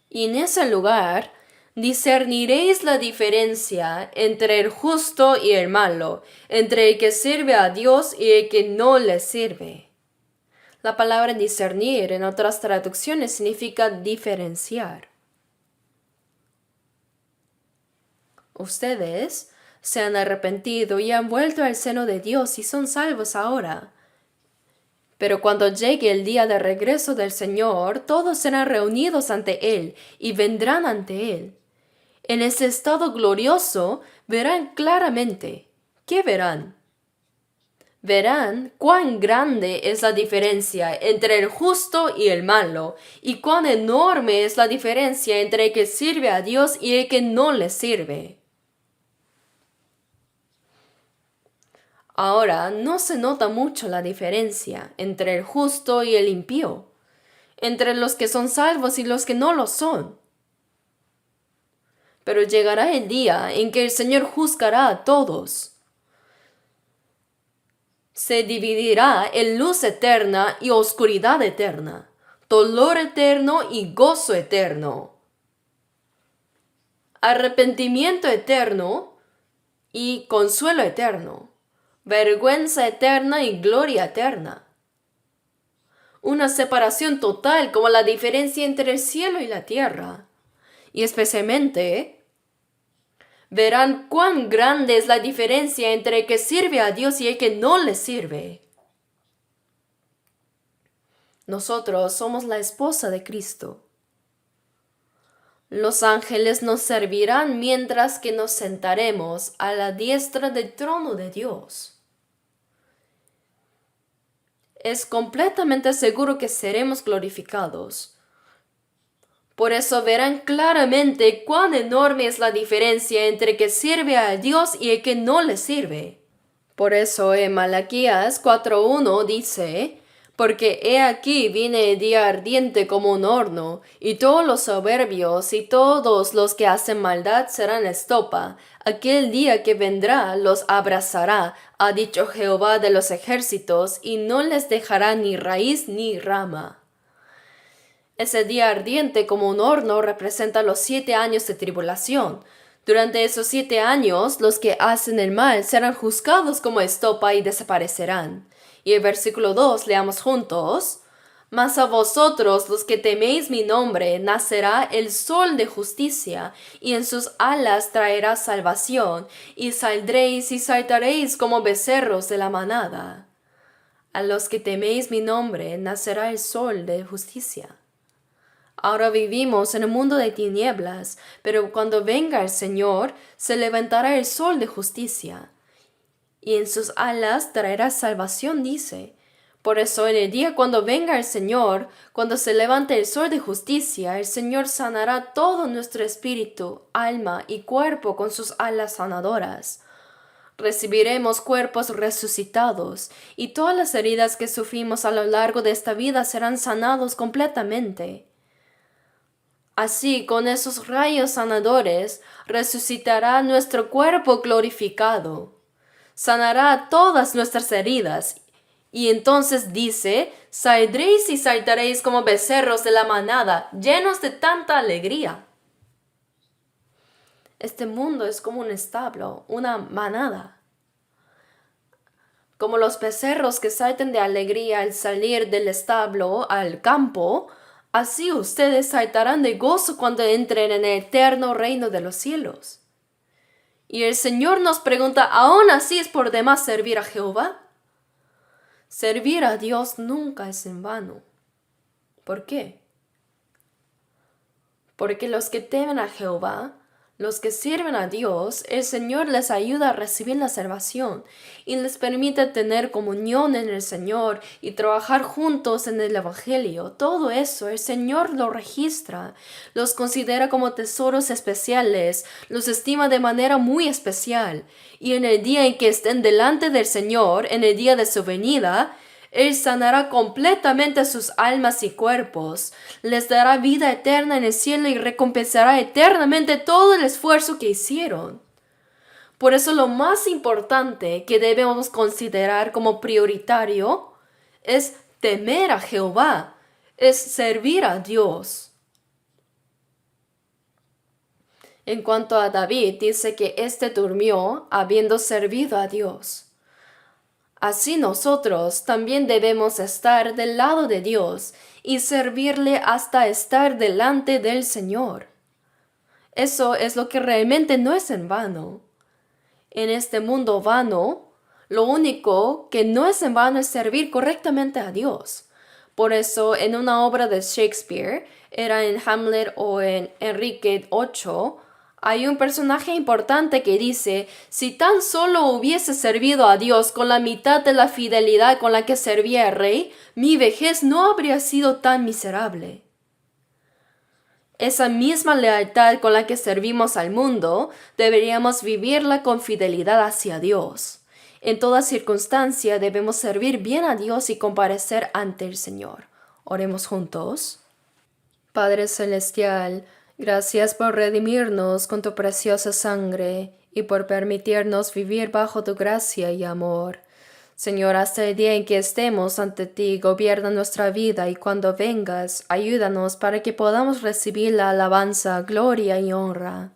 Y en ese lugar, discerniréis la diferencia entre el justo y el malo, entre el que sirve a Dios y el que no le sirve. La palabra discernir en otras traducciones significa diferenciar. Ustedes se han arrepentido y han vuelto al seno de Dios y son salvos ahora. Pero cuando llegue el día de regreso del Señor, todos serán reunidos ante Él y vendrán ante Él. En ese estado glorioso verán claramente. ¿Qué verán? Verán cuán grande es la diferencia entre el justo y el malo, y cuán enorme es la diferencia entre el que sirve a Dios y el que no le sirve. Ahora no se nota mucho la diferencia entre el justo y el impío, entre los que son salvos y los que no lo son. Pero llegará el día en que el Señor juzgará a todos. Se dividirá en luz eterna y oscuridad eterna, dolor eterno y gozo eterno, arrepentimiento eterno y consuelo eterno, vergüenza eterna y gloria eterna. Una separación total como la diferencia entre el cielo y la tierra. Y especialmente verán cuán grande es la diferencia entre el que sirve a Dios y el que no le sirve. Nosotros somos la esposa de Cristo. Los ángeles nos servirán mientras que nos sentaremos a la diestra del trono de Dios. Es completamente seguro que seremos glorificados. Por eso verán claramente cuán enorme es la diferencia entre el que sirve a Dios y el que no le sirve. Por eso en Malaquías 4:1 dice: porque he aquí viene el día ardiente como un horno, y todos los soberbios y todos los que hacen maldad serán estopa. Aquel día que vendrá los abrazará, ha dicho Jehová de los ejércitos, y no les dejará ni raíz ni rama. Ese día ardiente como un horno representa los 7 años de tribulación. Durante esos 7 años, los que hacen el mal serán juzgados como estopa y desaparecerán. Y el versículo 2, leamos juntos. Mas a vosotros, los que teméis mi nombre, nacerá el sol de justicia, y en sus alas traerá salvación, y saldréis y saltaréis como becerros de la manada. A los que teméis mi nombre, nacerá el sol de justicia. Ahora vivimos en un mundo de tinieblas, pero cuando venga el Señor, se levantará el sol de justicia, y en sus alas traerá salvación, dice. Por eso en el día cuando venga el Señor, cuando se levante el sol de justicia, el Señor sanará todo nuestro espíritu, alma y cuerpo con sus alas sanadoras. Recibiremos cuerpos resucitados, y todas las heridas que sufrimos a lo largo de esta vida serán sanados completamente. Así, con esos rayos sanadores, resucitará nuestro cuerpo glorificado. Sanará todas nuestras heridas. Y entonces dice: saldréis y saltaréis como becerros de la manada, llenos de tanta alegría. Este mundo es como un establo, una manada. Como los becerros que saltan de alegría al salir del establo al campo, así ustedes saltarán de gozo cuando entren en el eterno reino de los cielos. Y el Señor nos pregunta: ¿aún así es por demás servir a Jehová? Servir a Dios nunca es en vano. ¿Por qué? Porque los que temen a Jehová, los que sirven a Dios, el Señor les ayuda a recibir la salvación y les permite tener comunión en el Señor y trabajar juntos en el Evangelio. Todo eso el Señor lo registra, los considera como tesoros especiales, los estima de manera muy especial. Y en el día en que estén delante del Señor, en el día de su venida, Él sanará completamente sus almas y cuerpos, les dará vida eterna en el cielo y recompensará eternamente todo el esfuerzo que hicieron. Por eso lo más importante que debemos considerar como prioritario es temer a Jehová, es servir a Dios. En cuanto a David, dice que éste durmió habiendo servido a Dios. Así nosotros también debemos estar del lado de Dios y servirle hasta estar delante del Señor. Eso es lo que realmente no es en vano. En este mundo vano, lo único que no es en vano es servir correctamente a Dios. Por eso, en una obra de Shakespeare, era en Hamlet o en Enrique VIII, hay un personaje importante que dice: si tan solo hubiese servido a Dios con la mitad de la fidelidad con la que servía al rey, mi vejez no habría sido tan miserable. Esa misma lealtad con la que servimos al mundo, deberíamos vivirla con fidelidad hacia Dios. En toda circunstancia debemos servir bien a Dios y comparecer ante el Señor. Oremos juntos. Padre Celestial, gracias por redimirnos con tu preciosa sangre y por permitirnos vivir bajo tu gracia y amor. Señor, hasta el día en que estemos ante ti, gobierna nuestra vida y cuando vengas, ayúdanos para que podamos recibir la alabanza, gloria y honra.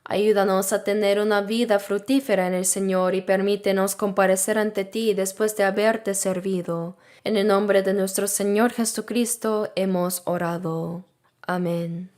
Ayúdanos a tener una vida fructífera en el Señor y permítenos comparecer ante ti después de haberte servido. En el nombre de nuestro Señor Jesucristo hemos orado. Amén.